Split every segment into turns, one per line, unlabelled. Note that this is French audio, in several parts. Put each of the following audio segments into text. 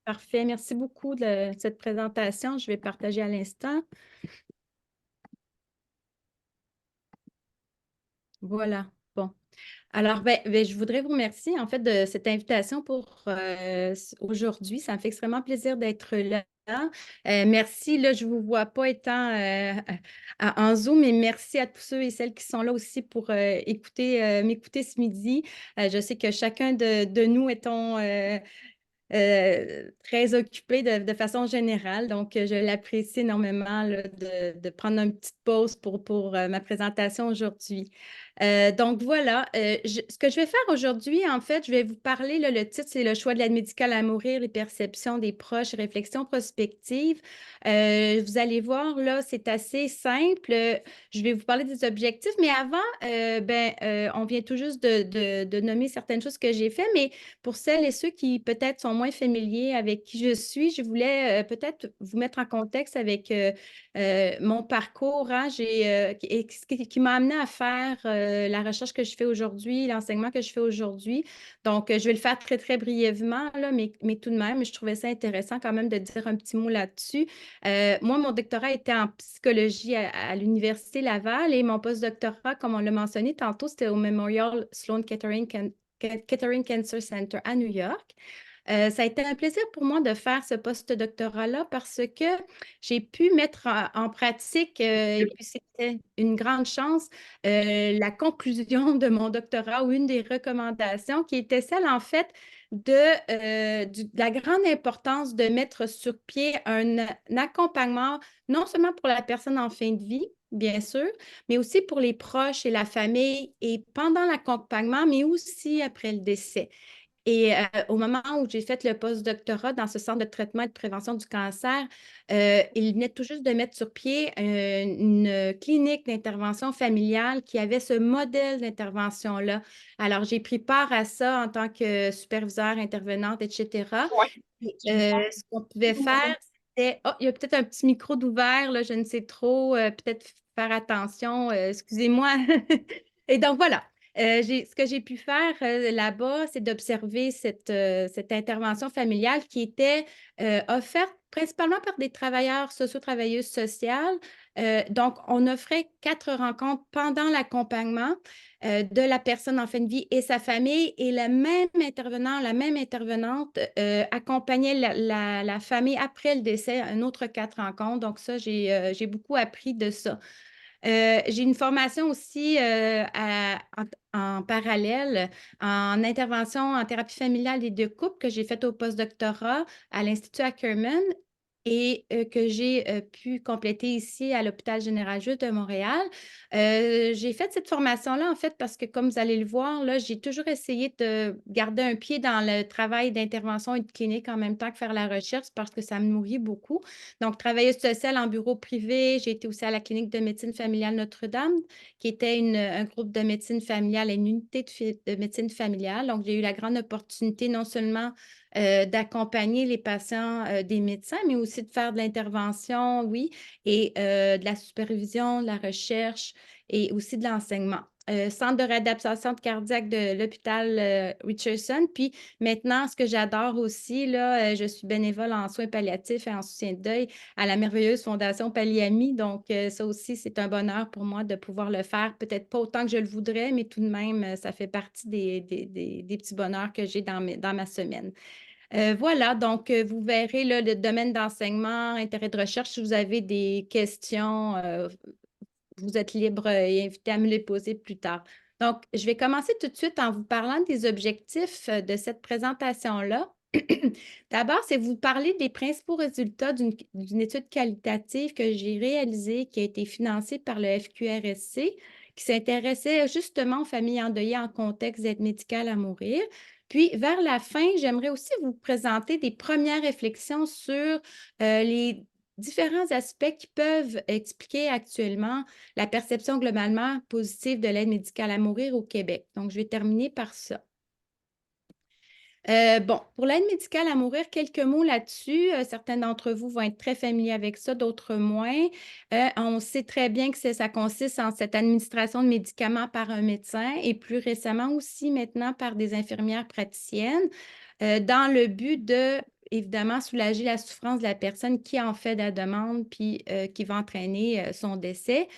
Parfait. Merci beaucoup de cette présentation. Je vais partager à l'instant. Voilà. Bon. Alors, je voudrais vous remercier en fait de cette invitation pour aujourd'hui. Ça me fait extrêmement plaisir d'être là. Merci. Là, je ne vous vois pas étant en Zoom, mais merci à tous ceux et celles qui sont là aussi pour m'écouter ce midi. Je sais que chacun de nous étant très occupé de façon générale. Donc, je l'apprécie énormément là, de prendre une petite pause pour ma présentation aujourd'hui. Donc, voilà. Ce que je vais faire aujourd'hui, en fait, je vais vous parler, là, le titre, c'est Le choix de l'aide médicale à mourir, les perceptions des proches, réflexions prospectives. Vous allez voir, là, c'est assez simple. Je vais vous parler des objectifs, mais avant, on vient tout juste de nommer certaines choses que j'ai faites, mais pour celles et ceux qui peut-être sont moins familiers avec qui je suis, je voulais peut-être vous mettre en contexte avec mon parcours, hein, qui m'a amené à faire la recherche que je fais aujourd'hui, l'enseignement que je fais aujourd'hui. Donc, je vais le faire très, très brièvement, là, mais tout de même, je trouvais ça intéressant quand même de dire un petit mot là-dessus. Moi, mon doctorat était en psychologie à l'Université Laval et mon postdoctorat, comme on l'a mentionné tantôt, c'était au Memorial Sloan Kettering Cancer Center à New York. Ça a été un plaisir pour moi de faire ce post-doctorat-là parce que j'ai pu mettre en pratique, et puis c'était une grande chance, la conclusion de mon doctorat ou une des recommandations qui était celle, en fait, de la grande importance de mettre sur pied un accompagnement, non seulement pour la personne en fin de vie, bien sûr, mais aussi pour les proches et la famille et pendant l'accompagnement, mais aussi après le décès. Et au moment où j'ai fait le post-doctorat dans ce centre de traitement et de prévention du cancer, il venait tout juste de mettre sur pied une clinique d'intervention familiale qui avait ce modèle d'intervention-là. Alors, j'ai pris part à ça en tant que superviseure, intervenante, etc. Ce qu'on pouvait faire, c'était... Oh, il y a peut-être un petit micro d'ouvert, là, je ne sais trop, peut-être faire attention, excusez-moi. Et donc, voilà. Ce que j'ai pu faire là-bas, c'est d'observer cette intervention familiale qui était offerte principalement par des travailleurs socio-travailleuses sociales. Donc, on offrait 4 rencontres pendant l'accompagnement de la personne en fin de vie et sa famille. Et le même intervenant, la même intervenante accompagnait la famille après le décès, un autre 4 rencontres. Donc, ça, j'ai beaucoup appris de ça. J'ai une formation aussi en parallèle en intervention en thérapie familiale et de couple que j'ai faite au postdoctorat à l'Institut Ackerman et que j'ai pu compléter ici à l'Hôpital Général Jules de Montréal. J'ai fait cette formation-là, en fait, parce que, comme vous allez le voir, là, j'ai toujours essayé de garder un pied dans le travail d'intervention et de clinique en même temps que faire la recherche parce que ça me nourrit beaucoup. Donc, travailleuse sociale en bureau privé, j'ai été aussi à la clinique de médecine familiale Notre-Dame, qui était un groupe de médecine familiale et une unité de médecine familiale. Donc, j'ai eu la grande opportunité non seulement d'accompagner les patients des médecins, mais aussi de faire de l'intervention, oui, et de la supervision, de la recherche et aussi de l'enseignement. Centre de réadaptation cardiaque de l'hôpital Richardson. Puis maintenant, ce que j'adore aussi, là, je suis bénévole en soins palliatifs et en soutien de deuil à la merveilleuse Fondation Palliami. Donc, ça aussi, c'est un bonheur pour moi de pouvoir le faire. Peut-être pas autant que je le voudrais, mais tout de même, ça fait partie des petits bonheurs que j'ai dans ma semaine. Voilà, donc vous verrez là, le domaine d'enseignement, intérêt de recherche. Si vous avez des questions, vous êtes libre et invité à me les poser plus tard. Donc, je vais commencer tout de suite en vous parlant des objectifs de cette présentation-là. D'abord, c'est vous parler des principaux résultats d'une étude qualitative que j'ai réalisée, qui a été financée par le FQRSC, qui s'intéressait justement aux familles endeuillées en contexte d'aide médicale à mourir. Puis, vers la fin, j'aimerais aussi vous présenter des premières réflexions sur les différents aspects qui peuvent expliquer actuellement la perception globalement positive de l'aide médicale à mourir au Québec. Donc, je vais terminer par ça. Bon, pour l'aide médicale à mourir, quelques mots là-dessus. Certains d'entre vous vont être très familiers avec ça, d'autres moins. On sait très bien que ça consiste en cette administration de médicaments par un médecin et plus récemment aussi maintenant par des infirmières praticiennes dans le but de évidemment soulager la souffrance de la personne qui en fait la demande, puis qui va entraîner son décès.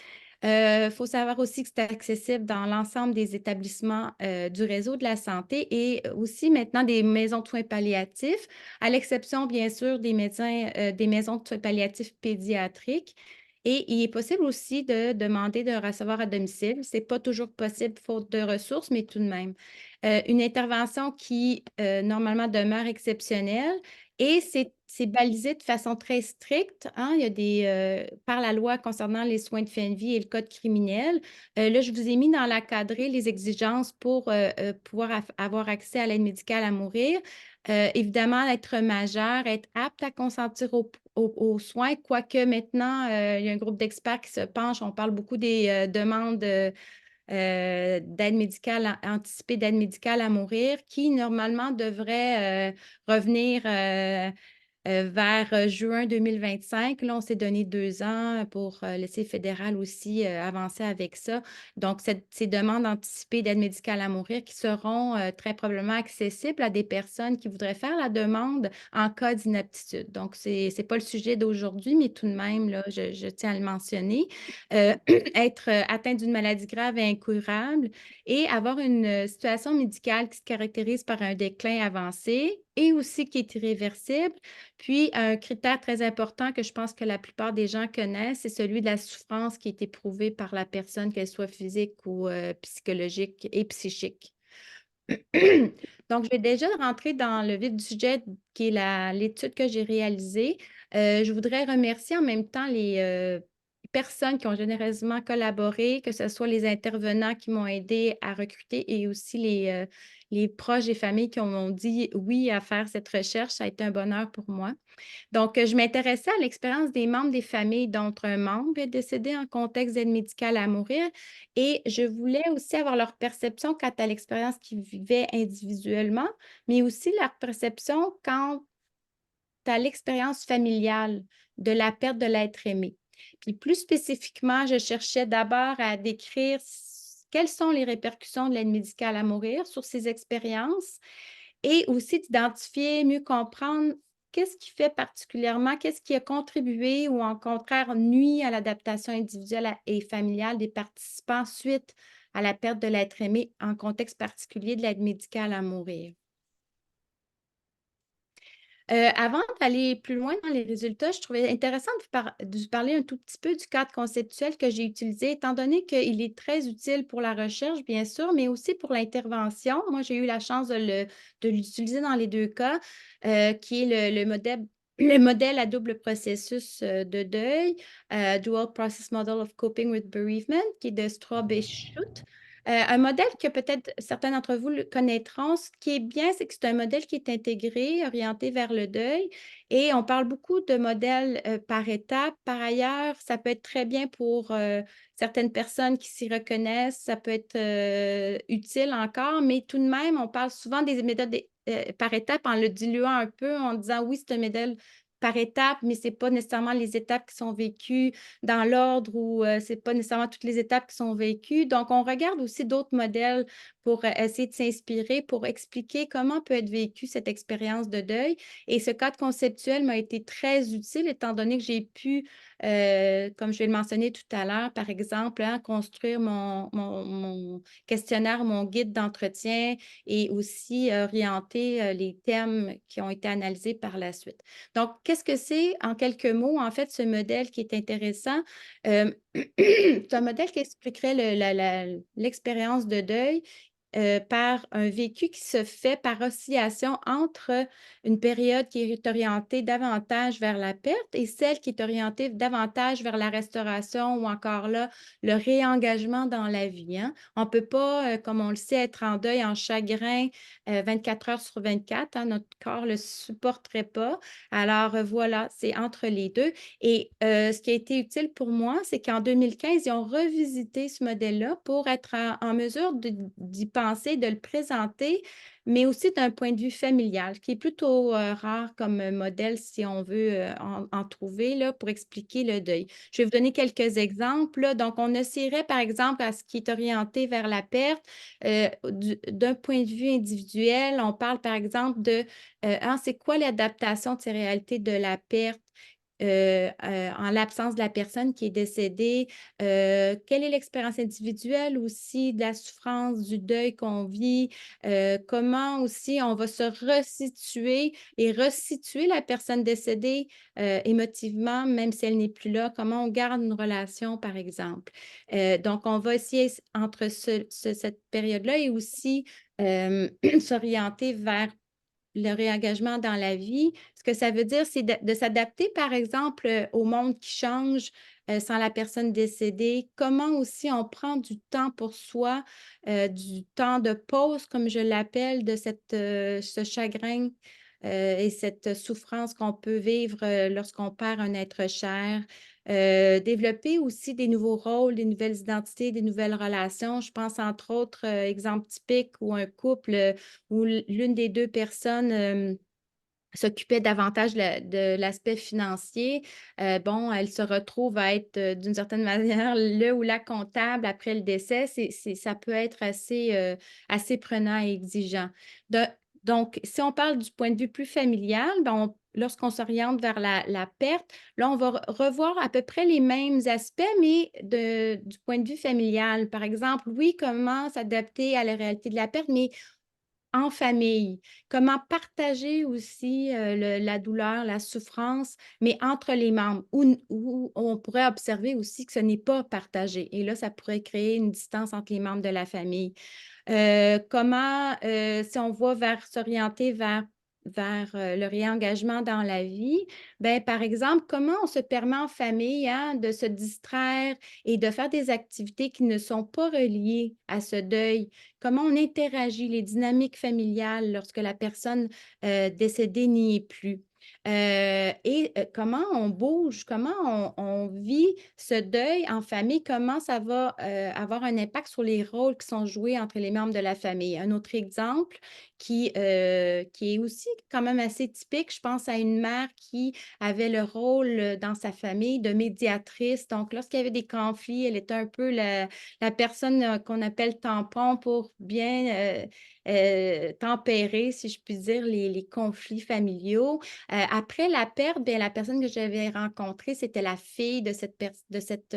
Il faut savoir aussi que c'est accessible dans l'ensemble des établissements du réseau de la santé et aussi maintenant des maisons de soins palliatifs, à l'exception bien sûr des médecins, des maisons de soins palliatifs pédiatriques. Et il est possible aussi de demander de recevoir à domicile. Ce n'est pas toujours possible faute de ressources, mais tout de même. Une intervention qui normalement demeure exceptionnelle et c'est balisé de façon très stricte, hein. Il y a par la loi concernant les soins de fin de vie et le code criminel. Là, je vous ai mis dans la cadrée les exigences pour pouvoir avoir accès à l'aide médicale à mourir. Évidemment, être majeur, être apte à consentir aux soins, quoique maintenant, il y a un groupe d'experts qui se penche. On parle beaucoup des demandes d'aide médicale anticipée, d'aide médicale à mourir, qui normalement devrait revenir vers juin 2025. Là, on s'est donné 2 ans pour laisser le fédéral aussi avancer avec ça. Donc, ces demandes anticipées d'aide médicale à mourir qui seront très probablement accessibles à des personnes qui voudraient faire la demande en cas d'inaptitude. Donc, ce n'est pas le sujet d'aujourd'hui, mais tout de même, là, je tiens à le mentionner. Être atteint d'une maladie grave et incurable et avoir une situation médicale qui se caractérise par un déclin avancé et aussi qui est irréversible. Puis, un critère très important que je pense que la plupart des gens connaissent, c'est celui de la souffrance qui est éprouvée par la personne, qu'elle soit physique ou psychologique et psychique. Donc, je vais déjà rentrer dans le vif du sujet qui est l'étude que j'ai réalisée. Je voudrais remercier en même temps les personnes qui ont généreusement collaboré, que ce soit les intervenants qui m'ont aidé à recruter et aussi les proches et familles qui ont dit oui à faire cette recherche. Ça a été un bonheur pour moi. Donc, je m'intéressais à l'expérience des membres des familles dont un membre est décédé en contexte d'aide médicale à mourir et je voulais aussi avoir leur perception quant à l'expérience qu'ils vivaient individuellement, mais aussi leur perception quant à l'expérience familiale de la perte de l'être aimé. Puis plus spécifiquement, je cherchais d'abord à décrire quelles sont les répercussions de l'aide médicale à mourir sur ces expériences et aussi d'identifier, mieux comprendre qu'est-ce qui fait particulièrement, qu'est-ce qui a contribué ou en contraire nuit à l'adaptation individuelle et familiale des participants suite à la perte de l'être aimé en contexte particulier de l'aide médicale à mourir. Avant d'aller plus loin dans les résultats, je trouvais intéressant de vous parler un tout petit peu du cadre conceptuel que j'ai utilisé, étant donné qu'il est très utile pour la recherche, bien sûr, mais aussi pour l'intervention. Moi, j'ai eu la chance de l'utiliser dans les 2 cas, qui est le modèle à double processus de deuil, Dual Process Model of Coping with Bereavement, qui est de Straub et Schutt. Un modèle que peut-être certains d'entre vous le connaîtront. Ce qui est bien, c'est que c'est un modèle qui est intégré, orienté vers le deuil et on parle beaucoup de modèles par étapes. Par ailleurs, ça peut être très bien pour certaines personnes qui s'y reconnaissent, ça peut être utile encore, mais tout de même, on parle souvent des méthodes par étapes en le diluant un peu, en disant oui, c'est un modèle par étapes, mais ce n'est pas nécessairement les étapes qui sont vécues dans l'ordre ou ce n'est pas nécessairement toutes les étapes qui sont vécues. Donc, on regarde aussi d'autres modèles pour essayer de s'inspirer, pour expliquer comment peut être vécue cette expérience de deuil. Et ce cadre conceptuel m'a été très utile étant donné que j'ai pu, comme je vais le mentionner tout à l'heure, par exemple, hein, construire mon questionnaire, mon guide d'entretien et aussi orienter les thèmes qui ont été analysés par la suite. Donc, qu'est-ce que c'est, en quelques mots, en fait, ce modèle qui est intéressant? C'est un modèle qui expliquerait l'expérience de deuil par un vécu qui se fait par oscillation entre une période qui est orientée davantage vers la perte et celle qui est orientée davantage vers la restauration ou encore là, le réengagement dans la vie, hein. On ne peut pas, comme on le sait, être en deuil, en chagrin 24 heures sur 24, hein, notre corps ne le supporterait pas. Alors voilà, c'est entre les deux. Et ce qui a été utile pour moi, c'est qu'en 2015, ils ont revisité ce modèle-là pour être en mesure d'y penser, de le présenter, mais aussi d'un point de vue familial, qui est plutôt rare comme modèle si on veut en trouver là, pour expliquer le deuil. Je vais vous donner quelques exemples, là. Donc, on essaierait, par exemple, à ce qui est orienté vers la perte, d'un point de vue individuel. On parle, par exemple, de c'est quoi l'adaptation de ces réalités de la perte? En l'absence de la personne qui est décédée, quelle est l'expérience individuelle aussi de la souffrance, du deuil qu'on vit, comment aussi on va se resituer et resituer la personne décédée émotivement, même si elle n'est plus là, comment on garde une relation, par exemple. Donc, on va essayer entre cette période-là et aussi s'orienter vers le réengagement dans la vie. Ce que ça veut dire, c'est de s'adapter, par exemple, au monde qui change sans la personne décédée. Comment aussi on prend du temps pour soi, du temps de pause, comme je l'appelle, de ce chagrin et cette souffrance qu'on peut vivre lorsqu'on perd un être cher. Développer aussi des nouveaux rôles, des nouvelles identités, des nouvelles relations. Je pense entre autres, exemple typique, où un couple où l'une des deux personnes s'occupait davantage de l'aspect financier. Bon, elle se retrouve à être d'une certaine manière le ou la comptable après le décès. Ça peut être assez prenant et exigeant. De- donc, si on parle du point de vue plus familial, ben, lorsqu'on s'oriente vers la perte, là, on va revoir à peu près les mêmes aspects, mais du point de vue familial. Par exemple, oui, comment s'adapter à la réalité de la perte, mais en famille, comment partager aussi la douleur, la souffrance, mais entre les membres, où on pourrait observer aussi que ce n'est pas partagé. Et là, ça pourrait créer une distance entre les membres de la famille. Comment, si on va s'orienter vers le réengagement dans la vie, ben, par exemple, comment on se permet en famille hein, de se distraire et de faire des activités qui ne sont pas reliées à ce deuil? Comment on interagit, les dynamiques familiales lorsque la personne décédée n'y est plus? Et comment on bouge, comment on vit ce deuil en famille, comment ça va avoir un impact sur les rôles qui sont joués entre les membres de la famille. Un autre exemple qui est aussi quand même assez typique, je pense à une mère qui avait le rôle dans sa famille de médiatrice. Donc, lorsqu'il y avait des conflits, elle était un peu la personne qu'on appelle tampon pour bien tempérer, si je puis dire, les conflits familiaux. Après la perte, bien, la personne que j'avais rencontrée, c'était la fille de cette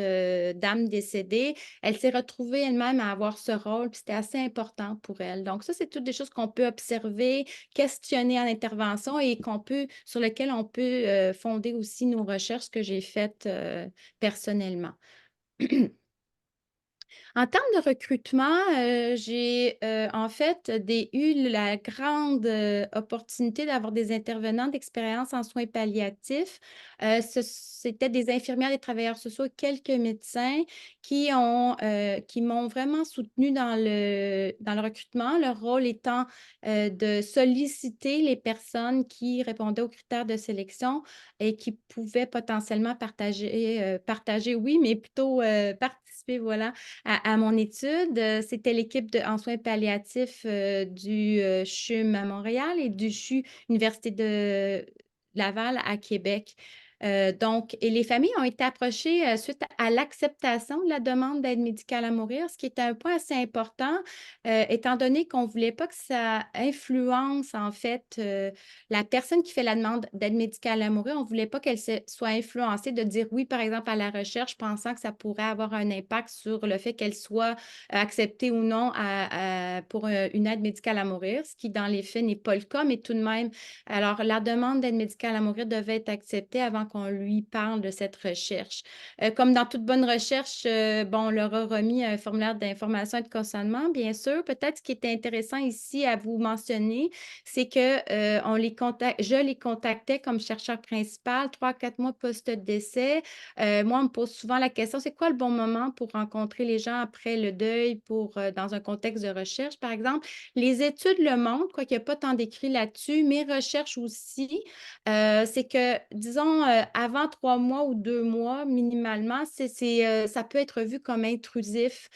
dame décédée. Elle s'est retrouvée elle-même à avoir ce rôle, puis c'était assez important pour elle. Donc, ça, c'est toutes des choses qu'on peut observer, questionner en intervention et sur lesquelles on peut fonder aussi nos recherches que j'ai faites personnellement. En termes de recrutement, j'ai en fait eu la grande opportunité d'avoir des intervenants d'expérience en soins palliatifs. C'était des infirmières, des travailleurs sociaux et quelques médecins qui m'ont vraiment soutenue dans le recrutement, leur rôle étant de solliciter les personnes qui répondaient aux critères de sélection et qui pouvaient potentiellement partager, oui, mais plutôt participer, voilà, à mon étude. C'était l'équipe en soins palliatifs du CHUM à Montréal et du CHU Université de Laval à Québec. Donc, et les familles ont été approchées suite à l'acceptation de la demande d'aide médicale à mourir, ce qui était un point assez important, étant donné qu'on ne voulait pas que ça influence, en fait, la personne qui fait la demande d'aide médicale à mourir. On ne voulait pas qu'elle soit influencée de dire oui, par exemple, à la recherche, pensant que ça pourrait avoir un impact sur le fait qu'elle soit acceptée ou non pour une aide médicale à mourir, ce qui, dans les faits, n'est pas le cas, mais tout de même, alors, la demande d'aide médicale à mourir devait être acceptée avant qu'on lui parle de cette recherche. Comme dans toute bonne recherche, bon, on leur a remis un formulaire d'information et de consentement, bien sûr. Peut-être ce qui est intéressant ici à vous mentionner, c'est que je les contactais comme chercheur principal 3 à 4 mois post-décès. Moi, on me pose souvent la question, c'est quoi le bon moment pour rencontrer les gens après le deuil dans un contexte de recherche, par exemple? Les études le montrent, quoiqu'il n'y a pas tant d'écrit là-dessus. Mes recherches aussi, c'est que, disons, avant 3 mois ou 2 mois minimalement, ça peut être vu comme intrusif,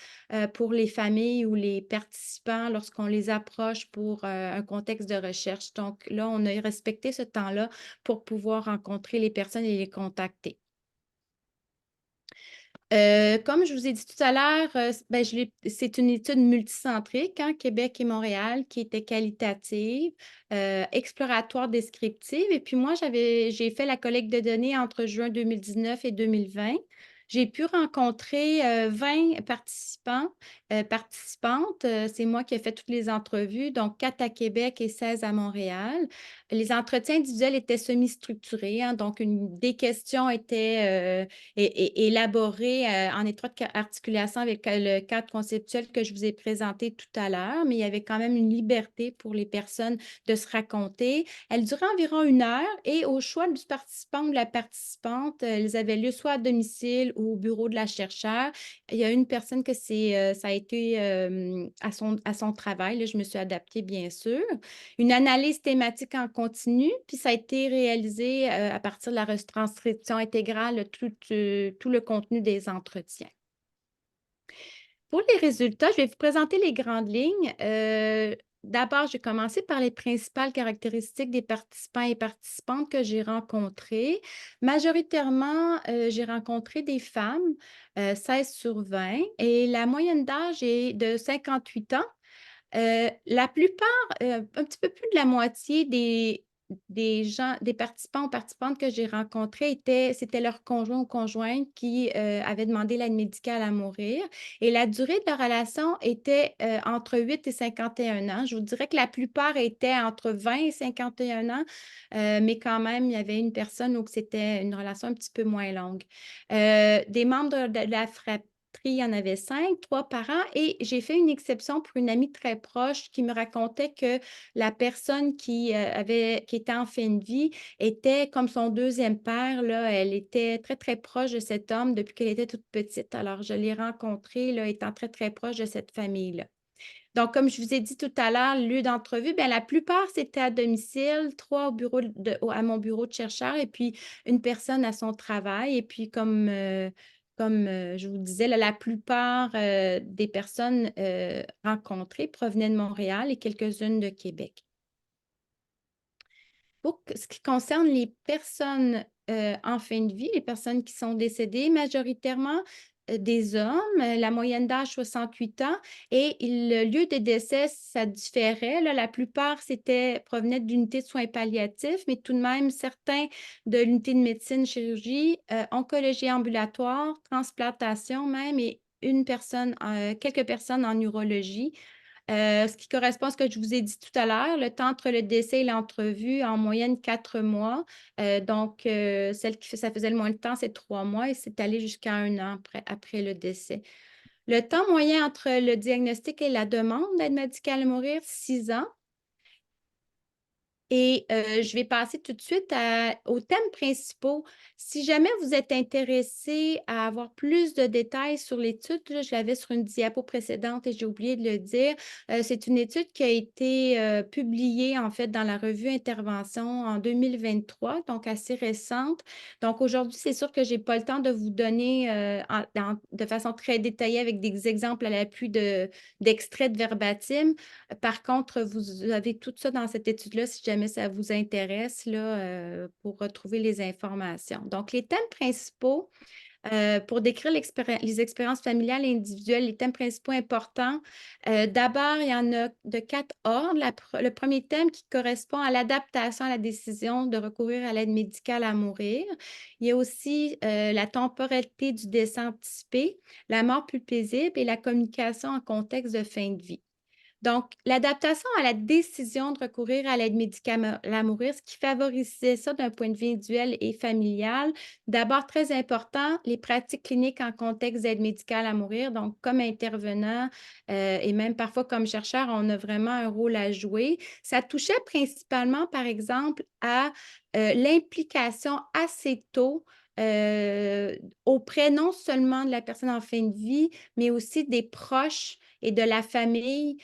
pour les familles ou les participants lorsqu'on les approche pour, un contexte de recherche. Donc là, on a respecté ce temps-là pour pouvoir rencontrer les personnes et les contacter. Comme je vous ai dit tout à l'heure, ben, c'est une étude multicentrique, hein, Québec et Montréal, qui était qualitative, exploratoire, descriptive. Et puis moi, j'ai fait la collecte de données entre juin 2019 et 2020. J'ai pu rencontrer 20 participants, participantes. C'est moi qui ai fait toutes les entrevues, donc 4 à Québec et 16 à Montréal. Les entretiens individuels étaient semi-structurés, hein, donc des questions étaient élaboré en étroite articulation avec le cadre conceptuel que je vous ai présenté tout à l'heure, mais il y avait quand même une liberté pour les personnes de se raconter. Elle durait environ 1 heure et au choix du participant ou de la participante, elles avaient lieu soit à domicile ou au bureau de la chercheure. Il y a une personne que ça a été à son travail. Là, je me suis adaptée, bien sûr. Une analyse thématique en continu, puis ça a été réalisé à partir de la retranscription intégrale, tout le contenu des entretiens. Pour les résultats, je vais vous présenter les grandes lignes. D'abord, j'ai commencé par les principales caractéristiques des participants et participantes que j'ai rencontrés. Majoritairement, j'ai rencontré des femmes, 16 sur 20, et la moyenne d'âge est de 58 ans. La plupart, un petit peu plus de la moitié des gens, des participants ou participantes que j'ai rencontrés c'était leur conjoint ou conjointe qui, avait demandé l'aide médicale à mourir, et la durée de la relation était, entre 8 et 51 ans. Je vous dirais que la plupart étaient entre 20 et 51 ans, mais quand même, il y avait une personne où c'était une relation un petit peu moins longue. Des membres de la fratrie, il y en avait 5, 3 parents, et j'ai fait une exception pour une amie très proche qui me racontait que la personne qui était en fin de vie était comme son deuxième père, là. Elle était très, très proche de cet homme depuis qu'elle était toute petite. Alors, je l'ai rencontrée, là, étant très, très proche de cette famille-là. Donc, comme je vous ai dit tout à l'heure, lieu d'entrevue, bien, la plupart, c'était à domicile, 3 à mon bureau de chercheur et puis une personne à son travail. Et puis, je vous disais, là, la plupart des personnes rencontrées provenaient de Montréal et quelques-unes de Québec. Pour ce qui concerne les personnes en fin de vie, les personnes qui sont décédées, majoritairement des hommes, la moyenne d'âge 68 ans, et le lieu de décès, ça différait. Là, la plupart provenaient d'unités de soins palliatifs, mais tout de même certains de l'unité de médecine, chirurgie, oncologie ambulatoire, transplantation même, et quelques personnes en urologie. Ce qui correspond à ce que je vous ai dit tout à l'heure, le temps entre le décès et l'entrevue, en moyenne 4 mois. Donc, celle ça faisait le moins de temps, c'est 3 mois, et c'est allé jusqu'à 1 an après le décès. Le temps moyen entre le diagnostic et la demande d'aide médicale à mourir, 6 ans. Et je vais passer tout de suite aux thèmes principaux. Si jamais vous êtes intéressé à avoir plus de détails sur l'étude, là, je l'avais sur une diapo précédente et j'ai oublié de le dire, c'est une étude qui a été publiée en fait dans la revue Intervention en 2023, donc assez récente. Donc aujourd'hui, c'est sûr que je n'ai pas le temps de vous donner de façon très détaillée avec des exemples à l'appui d'extraits de verbatim. Par contre, vous avez tout ça dans cette étude-là, si jamais ça vous intéresse, là, pour retrouver les informations. Donc, les thèmes principaux, pour décrire les expériences familiales et individuelles, les thèmes principaux importants, d'abord, il y en a de 4 ordres. Le premier thème qui correspond à l'adaptation à la décision de recourir à l'aide médicale à mourir. Il y a aussi la temporalité du décès anticipé, la mort plus paisible et la communication en contexte de fin de vie. Donc, l'adaptation à la décision de recourir à l'aide médicale à mourir, ce qui favorisait ça d'un point de vue individuel et familial. D'abord, très important, les pratiques cliniques en contexte d'aide médicale à mourir. Donc, comme intervenant et même parfois comme chercheur, on a vraiment un rôle à jouer. Ça touchait principalement, par exemple, à l'implication assez tôt auprès non seulement de la personne en fin de vie, mais aussi des proches et de la famille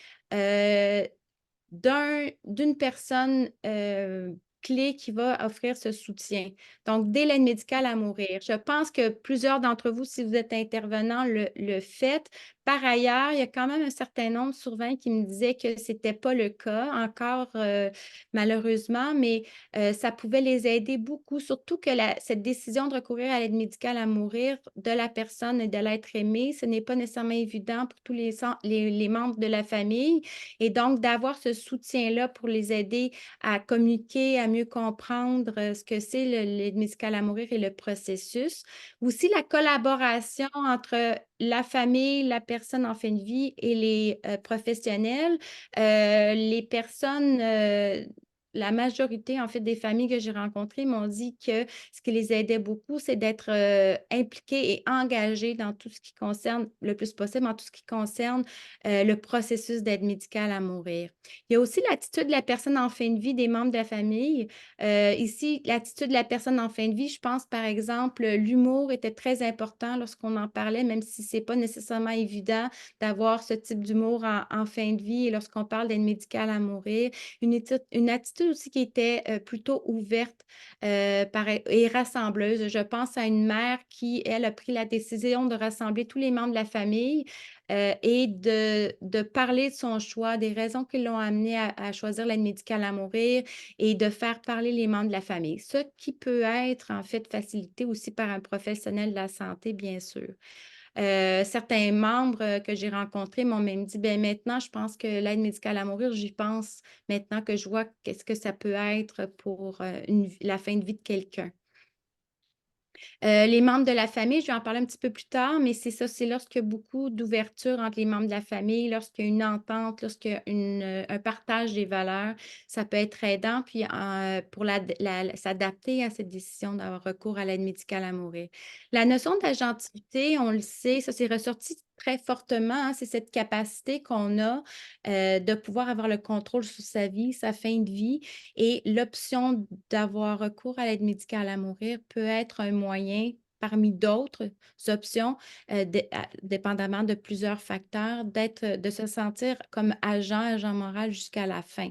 d'une personne clé qui va offrir ce soutien. Donc, dès l'aide médicale à mourir. Je pense que plusieurs d'entre vous, si vous êtes intervenant, le faites. Par ailleurs, il y a quand même un certain nombre sur 20 qui me disaient que ce n'était pas le cas encore, malheureusement, mais ça pouvait les aider beaucoup, surtout que cette décision de recourir à l'aide médicale à mourir de la personne et de l'être aimé, ce n'est pas nécessairement évident pour tous les membres de la famille. Et donc, d'avoir ce soutien-là pour les aider à communiquer, à mieux comprendre ce que c'est l'aide médicale à mourir et le processus. Aussi, la collaboration entre la famille, la personne en fin de vie et les professionnels. Les personnes, la majorité, en fait, des familles que j'ai rencontrées m'ont dit que ce qui les aidait beaucoup, c'est d'être impliqués et engagés dans tout ce qui concerne, le plus possible, dans tout ce qui concerne le processus d'aide médicale à mourir. Il y a aussi l'attitude de la personne en fin de vie des membres de la famille. Ici, l'attitude de la personne en fin de vie, je pense, par exemple, l'humour était très important lorsqu'on en parlait, même si ce n'est pas nécessairement évident d'avoir ce type d'humour en fin de vie et lorsqu'on parle d'aide médicale à mourir. Une attitude aussi qui était plutôt ouverte et rassembleuse. Je pense à une mère qui, elle, a pris la décision de rassembler tous les membres de la famille et de parler de son choix, des raisons qui l'ont amené à choisir l'aide médicale à mourir et de faire parler les membres de la famille. Ce qui peut être en fait facilité aussi par un professionnel de la santé, bien sûr. Certains membres que j'ai rencontrés m'ont même dit, ben maintenant, je pense que l'aide médicale à mourir, j'y pense maintenant que je vois qu'est-ce que ça peut être pour la fin de vie de quelqu'un. Les membres de la famille, je vais en parler un petit peu plus tard, mais c'est ça, c'est lorsqu'il y a beaucoup d'ouverture entre les membres de la famille, lorsqu'il y a une entente, lorsqu'il y a un partage des valeurs, ça peut être aidant, puis pour s'adapter à cette décision d'avoir recours à l'aide médicale à mourir. La notion d'agentivité, on le sait, ça s'est ressorti très fortement, hein, c'est cette capacité qu'on a de pouvoir avoir le contrôle sur sa vie, sa fin de vie, et l'option d'avoir recours à l'aide médicale à mourir peut être un moyen parmi d'autres options, dépendamment de plusieurs facteurs, de se sentir comme agent moral jusqu'à la fin.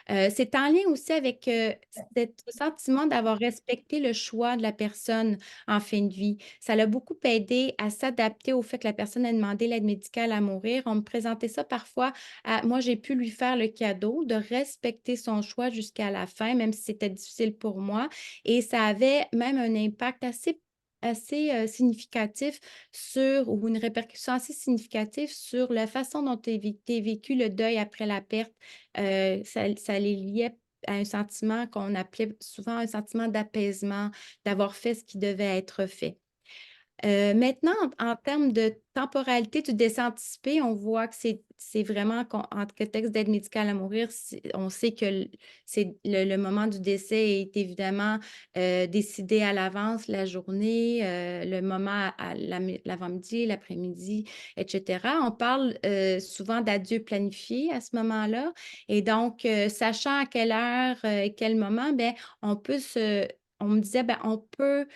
C'est en lien aussi avec ce sentiment d'avoir respecté le choix de la personne en fin de vie. Ça l'a beaucoup aidé à s'adapter au fait que la personne a demandé l'aide médicale à mourir. On me présentait ça parfois. Moi, j'ai pu lui faire le cadeau de respecter son choix jusqu'à la fin, même si c'était difficile pour moi. Et ça avait même un impact assez significatif ou une répercussion assez significative sur la façon dont est vécu le deuil après la perte. Ça les liait à un sentiment qu'on appelait souvent un sentiment d'apaisement, d'avoir fait ce qui devait être fait. Maintenant, en termes de temporalité du décès anticipé, on voit que c'est vraiment en contexte d'aide médicale à mourir, on sait que le moment du décès est évidemment décidé à l'avance, la journée, le moment à l'avant-midi, l'après-midi, etc. On parle souvent d'adieu planifié à ce moment-là. Et donc, sachant à quelle heure et quel moment, ben, on me disait, ben, on peut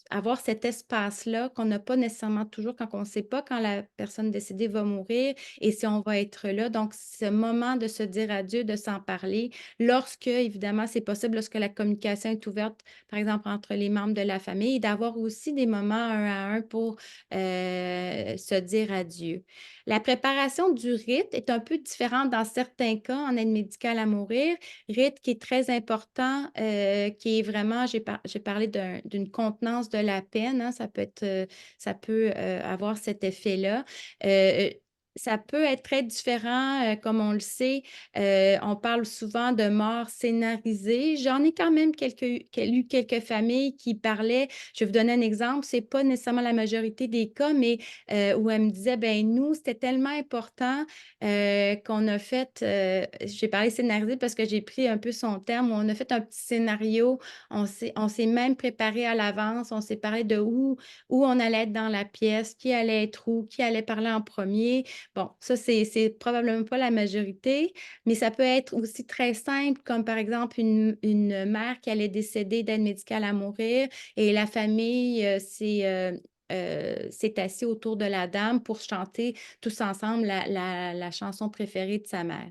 avoir cet espace-là qu'on n'a pas nécessairement toujours quand on ne sait pas quand la personne décédée va mourir et si on va être là. Donc, ce moment de se dire adieu, de s'en parler, lorsque, évidemment, c'est possible, lorsque la communication est ouverte, par exemple, entre les membres de la famille, et d'avoir aussi des moments un à un pour se dire adieu. La préparation du rite est un peu différente dans certains cas en aide médicale à mourir. Rite qui est très important, qui est vraiment, j'ai parlé d'une contenance de la peine, hein, ça peut avoir cet effet-là. Euh, Ça peut être très différent, comme on le sait. On parle souvent de mort scénarisée. J'en ai quand même lu quelques familles qui parlaient. Je vais vous donner un exemple. C'est pas nécessairement la majorité des cas, mais où elle me disait, ben nous, c'était tellement important qu'on a fait, j'ai parlé scénarisé parce que j'ai pris un peu son terme, où on a fait un petit scénario, on s'est même préparé à l'avance, on s'est parlé de où on allait être dans la pièce, qui allait être où, qui allait parler en premier. Bon, ça, c'est probablement pas la majorité, mais ça peut être aussi très simple, comme par exemple une mère qui allait décéder d'aide médicale à mourir et la famille s'est assis autour de la dame pour chanter tous ensemble la chanson préférée de sa mère.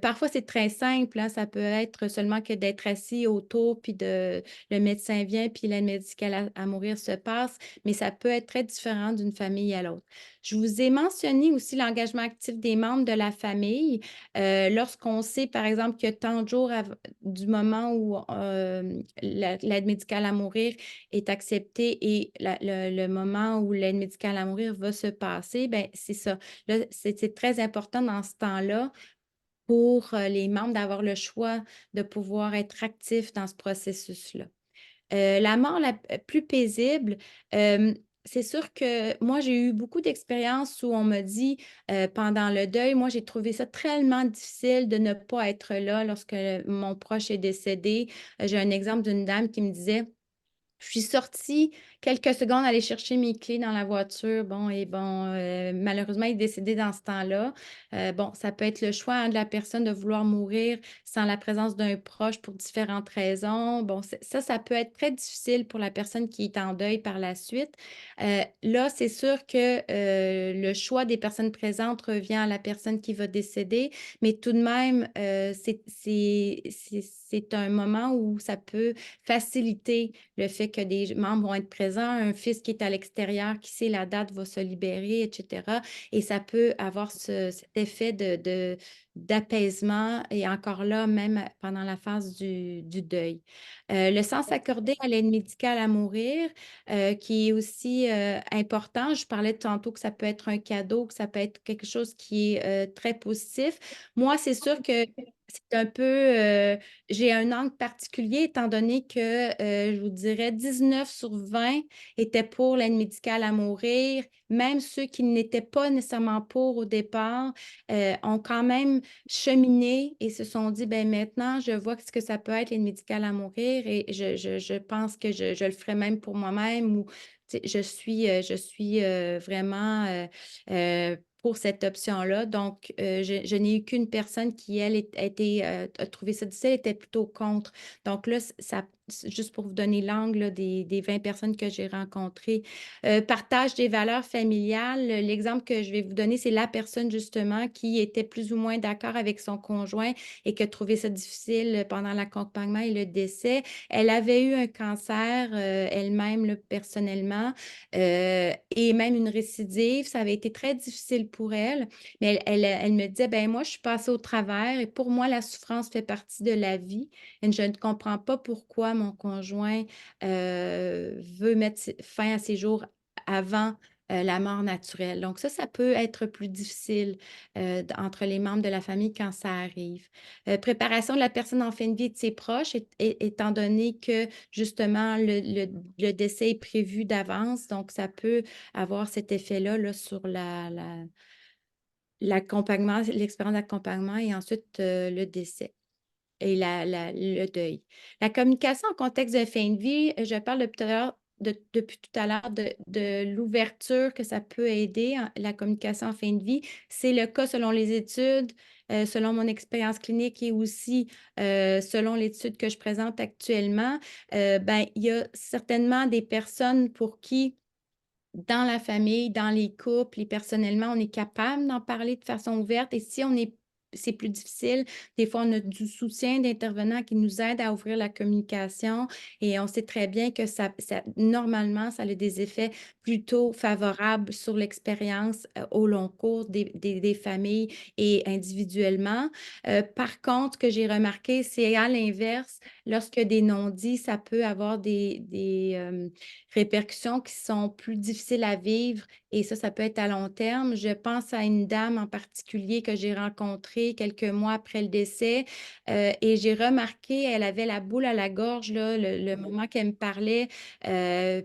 Parfois, c'est très simple, hein, ça peut être seulement que d'être assis autour, puis le médecin vient, puis l'aide médicale à mourir se passe, mais ça peut être très différent d'une famille à l'autre. Je vous ai mentionné aussi l'engagement actif des membres de la famille. Lorsqu'on sait, par exemple, que tant de jours du moment où l'aide médicale à mourir est acceptée et le moment où l'aide médicale à mourir va se passer, ben c'est ça. Là, c'est très important dans ce temps-là pour les membres d'avoir le choix de pouvoir être actifs dans ce processus-là. La mort la plus paisible, c'est sûr que moi, j'ai eu beaucoup d'expériences où on m'a dit, pendant le deuil, moi, j'ai trouvé ça tellement difficile de ne pas être là lorsque mon proche est décédé. J'ai un exemple d'une dame qui me disait: je suis sortie quelques secondes aller chercher mes clés dans la voiture. Bon, et bon, malheureusement, il est décédé dans ce temps-là. Bon, ça peut être le choix, hein, de la personne de vouloir mourir sans la présence d'un proche pour différentes raisons. Bon, ça peut être très difficile pour la personne qui est en deuil par la suite. Là, c'est sûr que le choix des personnes présentes revient à la personne qui va décéder, mais tout de même, c'est un moment où ça peut faciliter le fait que des membres vont être présents, un fils qui est à l'extérieur, qui sait la date va se libérer, etc. Et ça peut avoir cet effet d'apaisement et encore là, même pendant la phase du deuil. Le sens accordé à l'aide médicale à mourir, qui est aussi important. Je parlais tantôt que ça peut être un cadeau, que ça peut être quelque chose qui est très positif. Moi, c'est sûr que c'est un peu, j'ai un angle particulier étant donné que je vous dirais 19 sur 20 étaient pour l'aide médicale à mourir. Même ceux qui n'étaient pas nécessairement pour au départ ont quand même cheminé et se sont dit, ben maintenant, je vois ce que ça peut être l'aide médicale à mourir et je pense que je le ferai même pour moi-même ou tu sais, je suis vraiment pour cette option-là. Donc, je n'ai eu qu'une personne qui, elle, a trouvé ça difficile, était plutôt contre. Donc là, juste pour vous donner l'angle là, des 20 personnes que j'ai rencontrées. Partage des valeurs familiales. L'exemple que je vais vous donner, c'est la personne justement qui était plus ou moins d'accord avec son conjoint et qui a trouvé ça difficile pendant l'accompagnement et le décès. Elle avait eu un cancer elle-même, là, personnellement, et même une récidive. Ça avait été très difficile pour elle, mais elle me disait, ben moi, je suis passée au travers et pour moi, la souffrance fait partie de la vie. Et je ne comprends pas pourquoi mon conjoint veut mettre fin à ses jours avant la mort naturelle. Donc ça peut être plus difficile entre les membres de la famille quand ça arrive. Préparation de la personne en fin de vie et de ses proches, étant donné que justement le décès est prévu d'avance, donc ça peut avoir cet effet-là là, sur l'accompagnement, l'expérience d'accompagnement et ensuite le décès et le deuil. La communication en contexte de fin de vie, je parle depuis tout à l'heure de l'ouverture que ça peut aider, la communication en fin de vie. C'est le cas selon les études, selon mon expérience clinique et aussi selon l'étude que je présente actuellement. Ben, il y a certainement des personnes pour qui dans la famille, dans les couples et personnellement, on est capable d'en parler de façon ouverte. Et si c'est plus difficile, des fois, on a du soutien d'intervenants qui nous aident à ouvrir la communication et on sait très bien que normalement, ça a des effets plutôt favorables sur l'expérience au long cours des familles et individuellement. Par contre, ce que j'ai remarqué, c'est à l'inverse, lorsque des non-dits, ça peut avoir des répercussions qui sont plus difficiles à vivre et ça peut être à long terme. Je pense à une dame en particulier que j'ai rencontrée quelques mois après le décès et j'ai remarqué, elle avait la boule à la gorge, là, le moment qu'elle me parlait,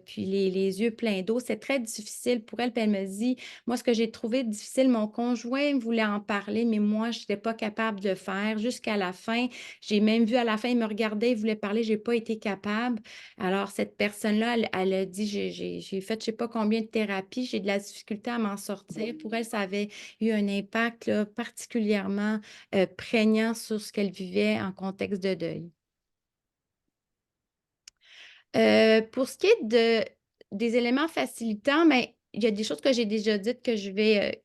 puis les yeux pleins d'eau. C'est très difficile pour elle. Puis elle me dit, moi, ce que j'ai trouvé difficile, mon conjoint voulait en parler, mais moi, je n'étais pas capable de le faire jusqu'à la fin. J'ai même vu à la fin, il me regardait, il voulait parler, je n'ai pas été capable. Alors, cette personne-là, elle a dit, j'ai fait je ne sais pas combien de thérapies, j'ai de la difficulté à m'en sortir. Pour elle, ça avait eu un impact là, particulièrement prégnant sur ce qu'elle vivait en contexte de deuil. Pour ce qui est des éléments facilitants, mais il y a des choses que j'ai déjà dites auxquelles je vais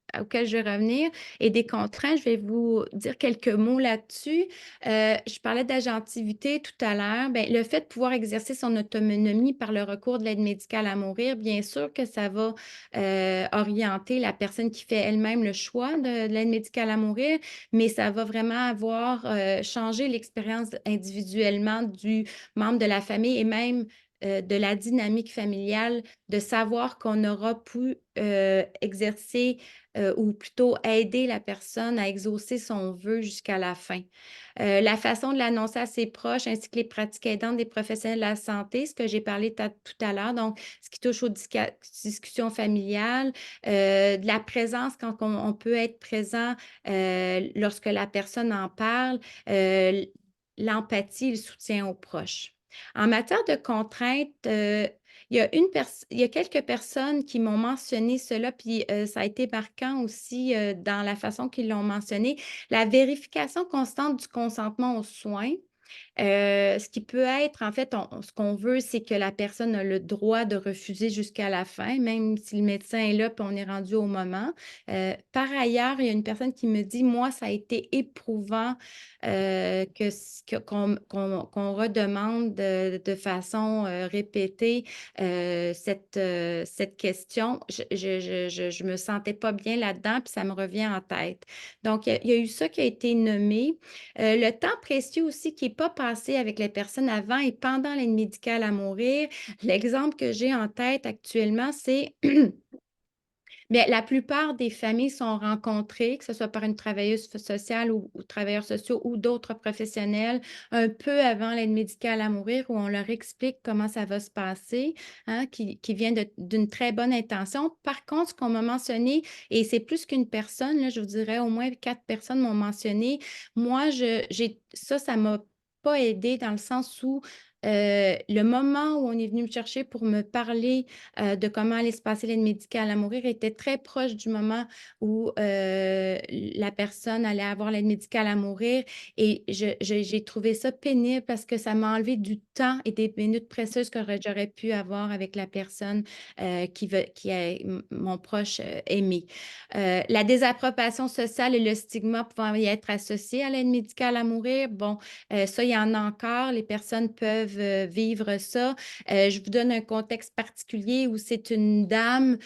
revenir et des contraintes. Je vais vous dire quelques mots là-dessus. Je parlais d'agentivité tout à l'heure. Ben, le fait de pouvoir exercer son autonomie par le recours de l'aide médicale à mourir, bien sûr que ça va orienter la personne qui fait elle-même le choix de l'aide médicale à mourir, mais ça va vraiment avoir changé l'expérience individuellement du membre de la famille et même de la dynamique familiale, de savoir qu'on aura pu exercer ou plutôt aider la personne à exaucer son vœu jusqu'à la fin. La façon de l'annoncer à ses proches ainsi que les pratiques aidantes des professionnels de la santé, ce que j'ai parlé tout à l'heure, donc ce qui touche aux discussions familiales, de la présence quand on peut être présent lorsque la personne en parle, l'empathie, le soutien aux proches. En matière de contraintes, il y a quelques personnes qui m'ont mentionné cela, puis ça a été marquant aussi dans la façon qu'ils l'ont mentionné, la vérification constante du consentement aux soins. Ce qui peut être, en fait, ce qu'on veut, c'est que la personne a le droit de refuser jusqu'à la fin, même si le médecin est là, puis on est rendu au moment. Par ailleurs, il y a une personne qui me dit, moi, ça a été éprouvant qu'on redemande de façon répétée cette question. Je me sentais pas bien là-dedans, puis ça me revient en tête. Donc, il y a eu ça qui a été nommé. Le temps précieux aussi qui n'est pas passé avec les personnes avant et pendant l'aide médicale à mourir. L'exemple que j'ai en tête actuellement, c'est bien, la plupart des familles sont rencontrées, que ce soit par une travailleuse sociale ou travailleurs sociaux ou d'autres professionnels, un peu avant l'aide médicale à mourir, où on leur explique comment ça va se passer, hein, qui vient d'une très bonne intention. Par contre, ce qu'on m'a mentionné, et c'est plus qu'une personne, là, je vous dirais au moins 4 personnes m'ont mentionné, moi, ça m'a pas aidé dans le sens où le moment où on est venu me chercher pour me parler de comment allait se passer l'aide médicale à mourir était très proche du moment où la personne allait avoir l'aide médicale à mourir. Et j'ai trouvé ça pénible parce que ça m'a enlevé du temps et des minutes précieuses que j'aurais pu avoir avec la personne qui est mon proche aimé. La désapprobation sociale et le stigma pouvant y être associés à l'aide médicale à mourir, bon, ça, il y en a encore. Les personnes peuvent vivre ça. Je vous donne un contexte particulier où c'est une dame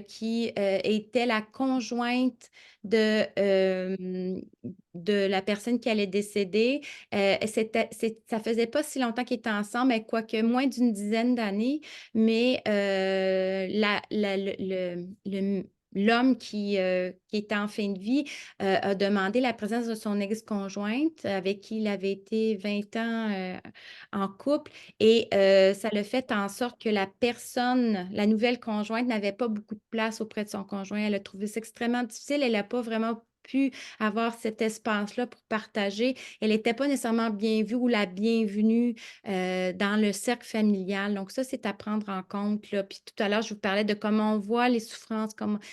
qui était la conjointe de la personne qui allait décéder. Ça faisait pas si longtemps qu'ils étaient ensemble, mais quoique moins d'une dizaine d'années, mais l'homme qui était en fin de vie a demandé la présence de son ex-conjointe avec qui il avait été 20 ans en couple et ça l'a fait en sorte que la nouvelle conjointe, n'avait pas beaucoup de place auprès de son conjoint. Elle a trouvé ça extrêmement difficile. Elle n'a pas vraiment pu avoir cet espace-là pour partager. Elle n'était pas nécessairement bien vue ou la bienvenue dans le cercle familial. Donc, ça, c'est à prendre en compte, là. Puis tout à l'heure, je vous parlais de comment on voit les souffrances,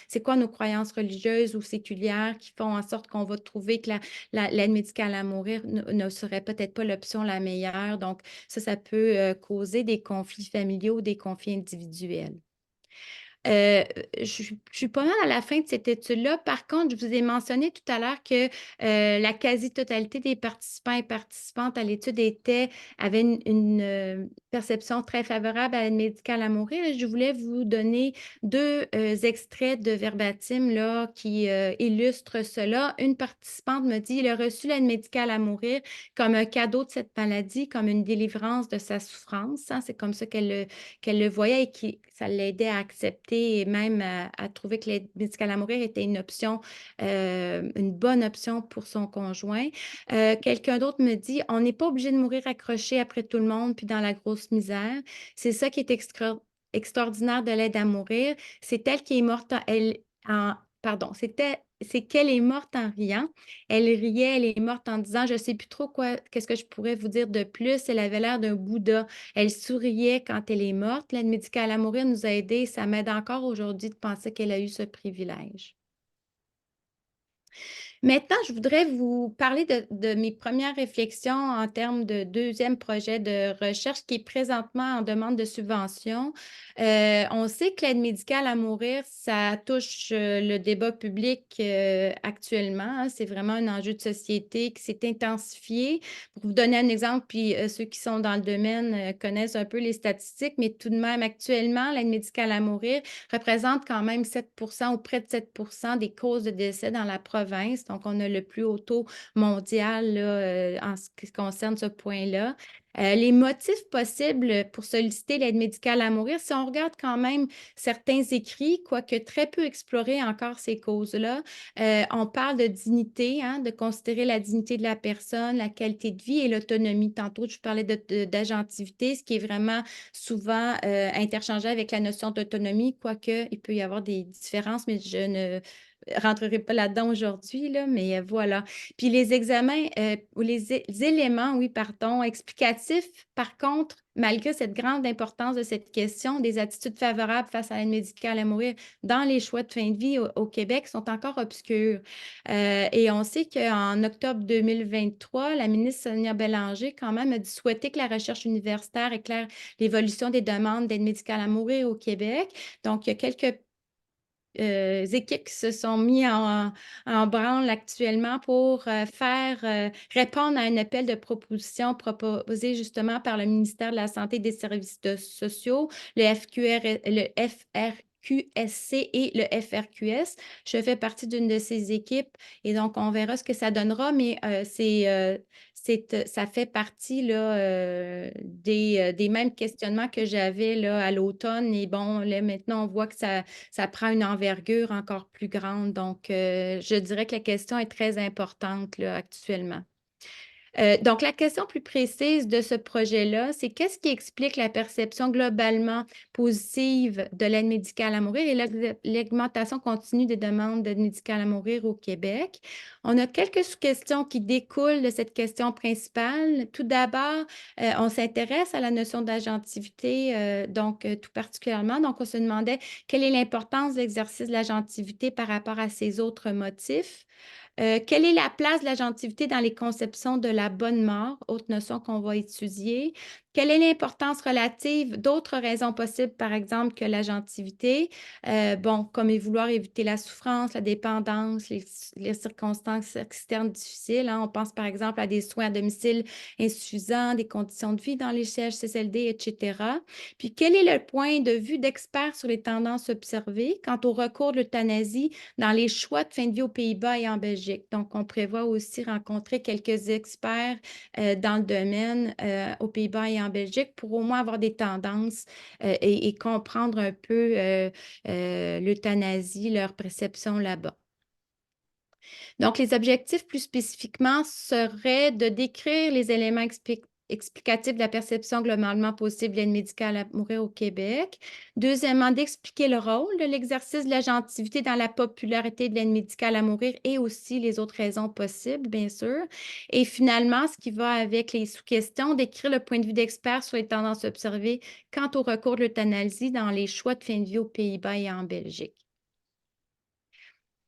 c'est quoi nos croyances religieuses ou séculières qui font en sorte qu'on va trouver que l'aide médicale à mourir ne serait peut-être pas l'option la meilleure. Donc, ça peut causer des conflits familiaux, des conflits individuels. Euh, je suis pas mal à la fin de cette étude-là. Par contre, je vous ai mentionné tout à l'heure que la quasi-totalité des participants et participantes à l'étude avaient une perception très favorable à l'aide médicale à mourir. Et je voulais vous donner 2 extraits de verbatim là, qui illustrent cela. Une participante me dit, il a reçu l'aide médicale à mourir comme un cadeau de cette maladie, comme une délivrance de sa souffrance, hein. C'est comme ça qu'elle le voyait et que ça l'aidait à accepter et même à trouver que l'aide médicale à mourir était une option, une bonne option pour son conjoint. Quelqu'un d'autre me dit, on n'est pas obligé de mourir accroché après tout le monde puis dans la grosse misère. C'est ça qui est extraordinaire de l'aide à mourir. C'est elle qui est morte, pardon, c'est qu'elle est morte en riant. Elle riait, elle est morte en disant, je ne sais plus trop qu'est-ce que je pourrais vous dire de plus. Elle avait l'air d'un Bouddha. Elle souriait quand elle est morte. L'aide médicale à mourir nous a aidés. Ça m'aide encore aujourd'hui de penser qu'elle a eu ce privilège. Maintenant, je voudrais vous parler de mes premières réflexions en termes de deuxième projet de recherche qui est présentement en demande de subvention. On sait que l'aide médicale à mourir, ça touche le débat public actuellement, hein. C'est vraiment un enjeu de société qui s'est intensifié. Pour vous donner un exemple, puis ceux qui sont dans le domaine connaissent un peu les statistiques, mais tout de même, actuellement, l'aide médicale à mourir représente quand même 7 ou près de 7 des causes de décès dans la province. Donc, on a le plus haut taux mondial là, en ce qui concerne ce point-là. Les motifs possibles pour solliciter l'aide médicale à mourir, si on regarde quand même certains écrits, quoique très peu explorés encore ces causes-là, on parle de dignité, hein, de considérer la dignité de la personne, la qualité de vie et l'autonomie. Tantôt, je parlais d'agentivité, ce qui est vraiment souvent interchangeable avec la notion d'autonomie, quoique il peut y avoir des différences, mais je ne rentrerai pas là-dedans aujourd'hui, là, mais voilà. Puis les examens ou les éléments, oui, pardon, explicatifs, par contre, malgré cette grande importance de cette question, des attitudes favorables face à l'aide médicale à mourir dans les choix de fin de vie au Québec sont encore obscurs. Et on sait qu'en octobre 2023, la ministre Sonia Bélanger, quand même, a dit souhaiter que la recherche universitaire éclaire l'évolution des demandes d'aide médicale à mourir au Québec. Donc, il y a quelques équipes qui se sont mis en branle actuellement pour répondre à un appel de proposition proposé justement par le ministère de la Santé et des Services sociaux, le FRQSC et le FRQS. Je fais partie d'une de ces équipes et donc on verra ce que ça donnera, mais ça fait partie là, des mêmes questionnements que j'avais là, à l'automne. Et bon, là, maintenant, on voit que ça prend une envergure encore plus grande. Donc, je dirais que la question est très importante là, actuellement. Donc, la question plus précise de ce projet-là, c'est qu'est-ce qui explique la perception globalement positive de l'aide médicale à mourir et l'augmentation continue des demandes d'aide médicale à mourir au Québec? On a quelques sous-questions qui découlent de cette question principale. Tout d'abord, on s'intéresse à la notion d'agentivité, tout particulièrement. Donc, on se demandait quelle est l'importance de l'exercice de l'agentivité par rapport à ces autres motifs. Quelle est la place de l'agentivité dans les conceptions de la bonne mort, autre notion qu'on va étudier? Quelle est l'importance relative d'autres raisons possibles, par exemple, que l'agentivité? Bon, comme vouloir éviter la souffrance, la dépendance, les circonstances externes difficiles, hein. On pense par exemple à des soins à domicile insuffisants, des conditions de vie dans les CHSLD, etc. Puis, quel est le point de vue d'experts sur les tendances observées quant au recours de l'euthanasie dans les choix de fin de vie aux Pays-Bas et en Belgique? Donc, on prévoit aussi rencontrer quelques experts dans le domaine aux Pays-Bas et en Belgique pour au moins avoir des tendances et comprendre un peu l'euthanasie, leur perception là-bas. Donc, les objectifs plus spécifiquement seraient de décrire les éléments explicatifs de la perception globalement positive de l'aide médicale à mourir au Québec. Deuxièmement, d'expliquer le rôle de l'exercice de l'agentivité dans la popularité de l'aide médicale à mourir et aussi les autres raisons possibles, bien sûr. Et finalement, ce qui va avec les sous-questions, d'écrire le point de vue d'experts sur les tendances observées quant au recours de l'euthanasie dans les choix de fin de vie aux Pays-Bas et en Belgique.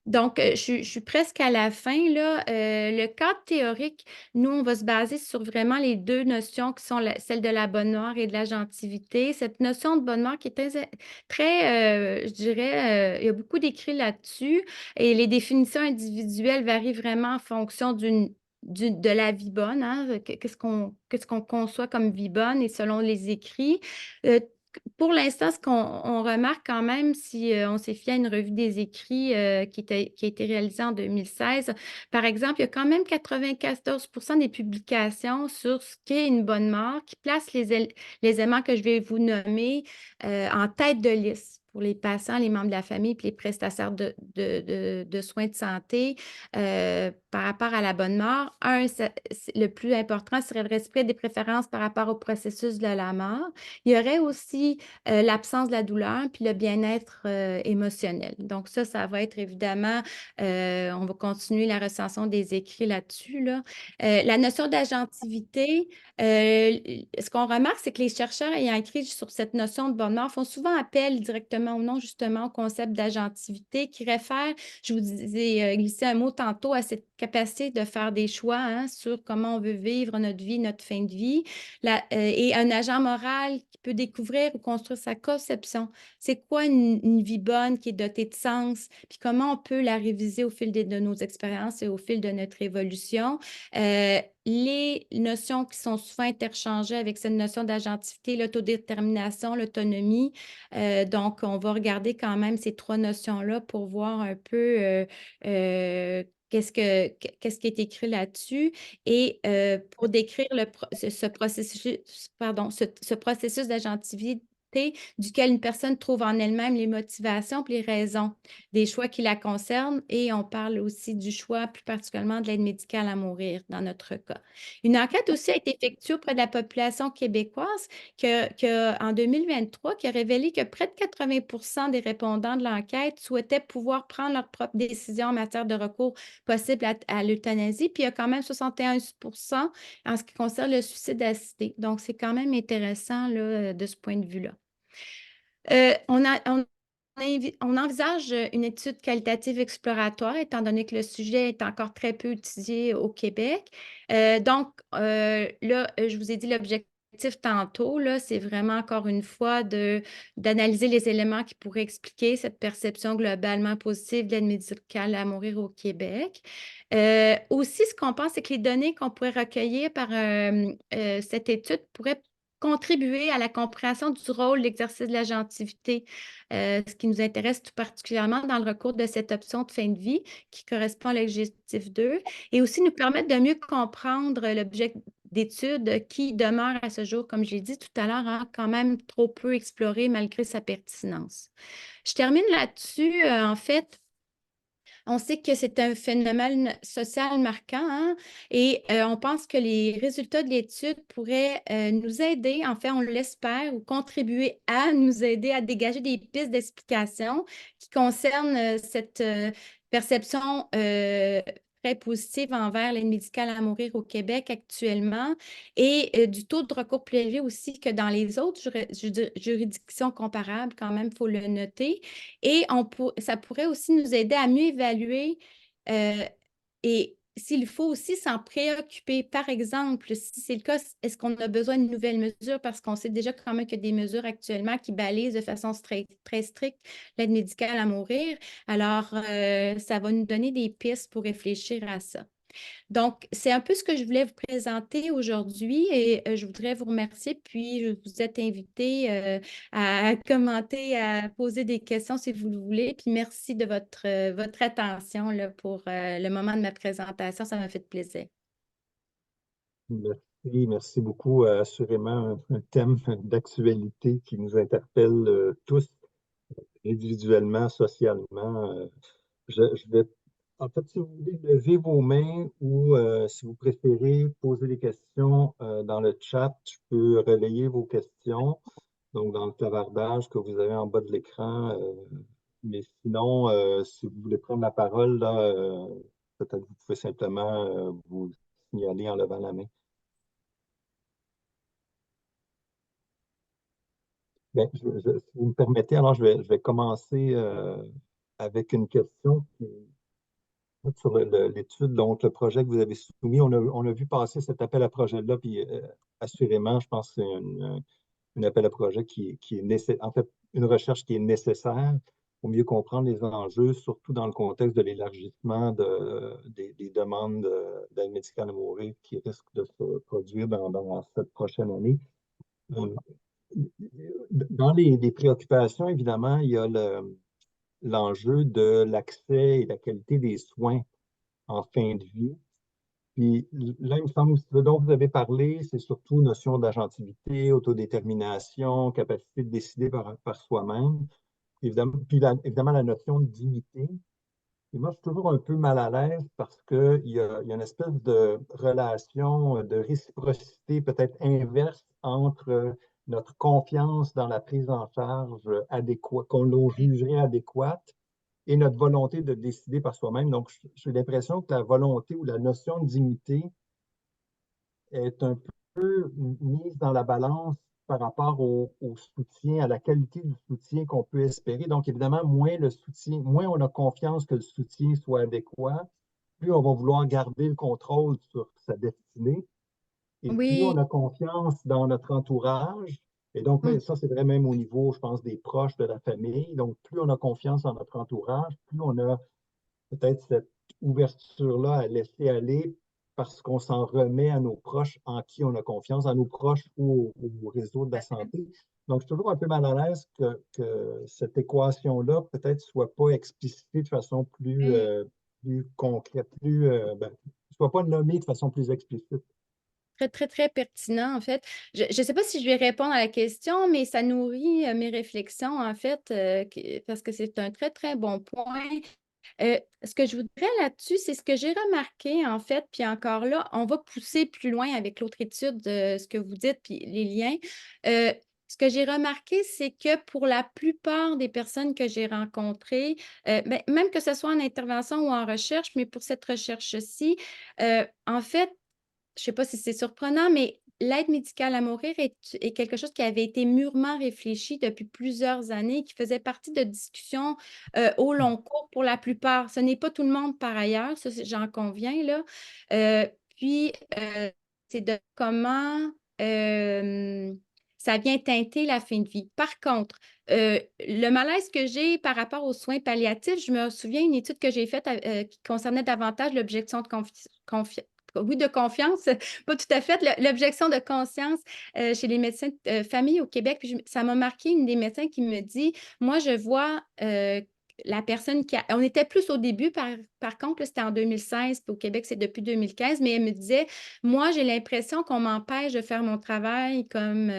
Donc, je suis presque à la fin, là. Le cadre théorique, nous, on va se baser sur vraiment les deux notions qui sont celle de la bonne mort et de l'agentivité. Cette notion de bonne mort qui est je dirais, il y a beaucoup d'écrits là-dessus et les définitions individuelles varient vraiment en fonction de la vie bonne, hein. Qu'est-ce qu'on conçoit comme vie bonne et selon les écrits. Euh, pour l'instant, ce qu'on remarque quand même, si on s'est fié à une revue des écrits qui a été réalisée en 2016, par exemple, il y a quand même 94 des publications sur ce qu'est une bonne mort qui placent les éléments que je vais vous nommer en tête de liste pour les patients, les membres de la famille et les prestataires de soins de santé par rapport à la bonne mort. Le plus important serait le respect des préférences par rapport au processus de la mort. Il y aurait aussi l'absence de la douleur puis le bien-être émotionnel. Donc ça va être évidemment, on va continuer la recension des écrits là-dessus, là. La notion d'agentivité, ce qu'on remarque, c'est que les chercheurs ayant écrit sur cette notion de bonne mort font souvent appel directement directement ou non justement au concept d'agentivité qui réfère, je vous ai glissé un mot tantôt, à cette capacité de faire des choix hein, sur comment on veut vivre notre vie, notre fin de vie, et un agent moral qui peut découvrir ou construire sa conception. C'est quoi une vie bonne qui est dotée de sens, puis comment on peut la réviser au fil de nos expériences et au fil de notre évolution. Les notions qui sont souvent interchangées avec cette notion d'agentivité, l'autodétermination, l'autonomie. Donc, on va regarder quand même ces trois notions-là pour voir un peu qu'est-ce qui est écrit là-dessus. Et pour décrire ce processus, pardon, ce processus d'agentivité duquel une personne trouve en elle-même les motivations et les raisons des choix qui la concernent. Et on parle aussi du choix, plus particulièrement de l'aide médicale à mourir dans notre cas. Une enquête aussi a été effectuée auprès de la population québécoise en 2023 qui a révélé que près de 80 des répondants de l'enquête souhaitaient pouvoir prendre leurs propres décisions en matière de recours possible à l'euthanasie. Puis il y a quand même 61 en ce qui concerne le suicide assisté. Donc, c'est quand même intéressant là, de ce point de vue-là. On envisage une étude qualitative exploratoire, étant donné que le sujet est encore très peu utilisé au Québec. Donc, là, je vous ai dit l'objectif tantôt, là, c'est vraiment encore une fois d'analyser les éléments qui pourraient expliquer cette perception globalement positive de l'aide médicale à mourir au Québec. Aussi, ce qu'on pense, c'est que les données qu'on pourrait recueillir par cette étude pourraient contribuer à la compréhension du rôle de l'exercice de l'agentivité, ce qui nous intéresse tout particulièrement dans le recours de cette option de fin de vie qui correspond à l'objectif 2, et aussi nous permettre de mieux comprendre l'objet d'étude qui demeure à ce jour, comme j'ai dit tout à l'heure, hein, quand même trop peu exploré malgré sa pertinence. Je termine là-dessus. En fait, on sait que c'est un phénomène social marquant hein, et on pense que les résultats de l'étude pourraient nous aider, en fait, on l'espère, ou contribuer à nous aider à dégager des pistes d'explication qui concernent cette perception très positive envers l'aide médicale à mourir au Québec actuellement et du taux de recours plus élevé aussi que dans les autres juridictions comparables, quand même, il faut le noter. Et ça pourrait aussi nous aider à mieux évaluer et s'il faut aussi s'en préoccuper. Par exemple, si c'est le cas, est-ce qu'on a besoin de nouvelles mesures parce qu'on sait déjà quand même qu'il y a des mesures actuellement qui balisent de façon très stricte l'aide médicale à mourir. Alors, ça va nous donner des pistes pour réfléchir à ça. Donc, c'est un peu ce que je voulais vous présenter aujourd'hui et je voudrais vous remercier. Puis, je vous êtes invité à commenter, à poser des questions si vous le voulez. Puis, merci de votre attention là, pour le moment de ma présentation. Ça m'a fait plaisir.
Merci beaucoup. Assurément, un thème d'actualité qui nous interpelle tous individuellement, socialement. Je vais, en fait, si vous voulez lever vos mains ou si vous préférez poser des questions dans le chat, je peux relayer vos questions, donc dans le clavardage que vous avez en bas de l'écran. Mais sinon, si vous voulez prendre la parole, là, peut-être vous pouvez simplement vous signaler en levant la main. Bien, si vous me permettez, alors je vais commencer avec une question sur l'étude, donc le projet que vous avez soumis. On a vu passer cet appel à projet-là, puis assurément, je pense que c'est un appel à projet qui est nécessaire, en fait, une recherche qui est nécessaire pour mieux comprendre les enjeux, surtout dans le contexte de l'élargissement des demandes d'aide médicale à mourir qui risquent de se produire dans cette prochaine année. Dans les préoccupations, évidemment, il y a l'enjeu de l'accès et la qualité des soins en fin de vie. Puis là, il me semble que ce dont vous avez parlé, c'est surtout notion d'agentivité, autodétermination, capacité de décider par soi-même. Évidemment, puis évidemment, la notion de dignité. Et moi, je suis toujours un peu mal à l'aise parce qu'il y a une espèce de relation de réciprocité peut-être inverse entre notre confiance dans la prise en charge adéquate, qu'on jugerait adéquate, et notre volonté de décider par soi-même. Donc, j'ai l'impression que la volonté ou la notion de dignité est un peu mise dans la balance par rapport au soutien, à la qualité du soutien qu'on peut espérer. Donc, évidemment, moins on a confiance que le soutien soit adéquat, plus on va vouloir garder le contrôle sur sa destinée. Et plus
Oui.
on a confiance dans notre entourage, et donc mais
Mm.
ça, c'est vrai même au niveau, je pense, des proches de la famille. Donc, plus on a confiance en notre entourage, plus on a peut-être cette ouverture-là à laisser aller parce qu'on s'en remet à nos proches en qui on a confiance, à nos proches ou au réseau de la santé. Donc, je suis toujours un peu mal à l'aise que cette équation-là peut-être soit pas explicitée de façon plus concrète, soit pas nommée de façon plus explicite.
Très, très, très pertinent, en fait. Je ne sais pas si je vais répondre à la question, mais ça nourrit mes réflexions, en fait, parce que c'est un très, très bon point. Ce que je voudrais là-dessus, c'est ce que j'ai remarqué, en fait, puis encore là, on va pousser plus loin avec l'autre étude de ce que vous dites, puis les liens. Ce que j'ai remarqué, c'est que pour la plupart des personnes que j'ai rencontrées, même que ce soit en intervention ou en recherche, mais pour cette recherche-ci, en fait, je ne sais pas si c'est surprenant, mais l'aide médicale à mourir est quelque chose qui avait été mûrement réfléchi depuis plusieurs années, qui faisait partie de discussions au long cours pour la plupart. Ce n'est pas tout le monde par ailleurs, ça, j'en conviens, là. Euh, puis, c'est de comment ça vient teinter la fin de vie. Par contre, le malaise que j'ai par rapport aux soins palliatifs, je me souviens d'une étude que j'ai faite qui concernait davantage l'objection de oui, de confiance, pas tout à fait, l'objection de conscience chez les médecins de famille au Québec. Puis ça m'a marqué une des médecins qui me dit, moi, je vois la personne qui a... On était plus au début, par contre, c'était en 2016, puis au Québec, c'est depuis 2015, mais elle me disait, moi, j'ai l'impression qu'on m'empêche de faire mon travail comme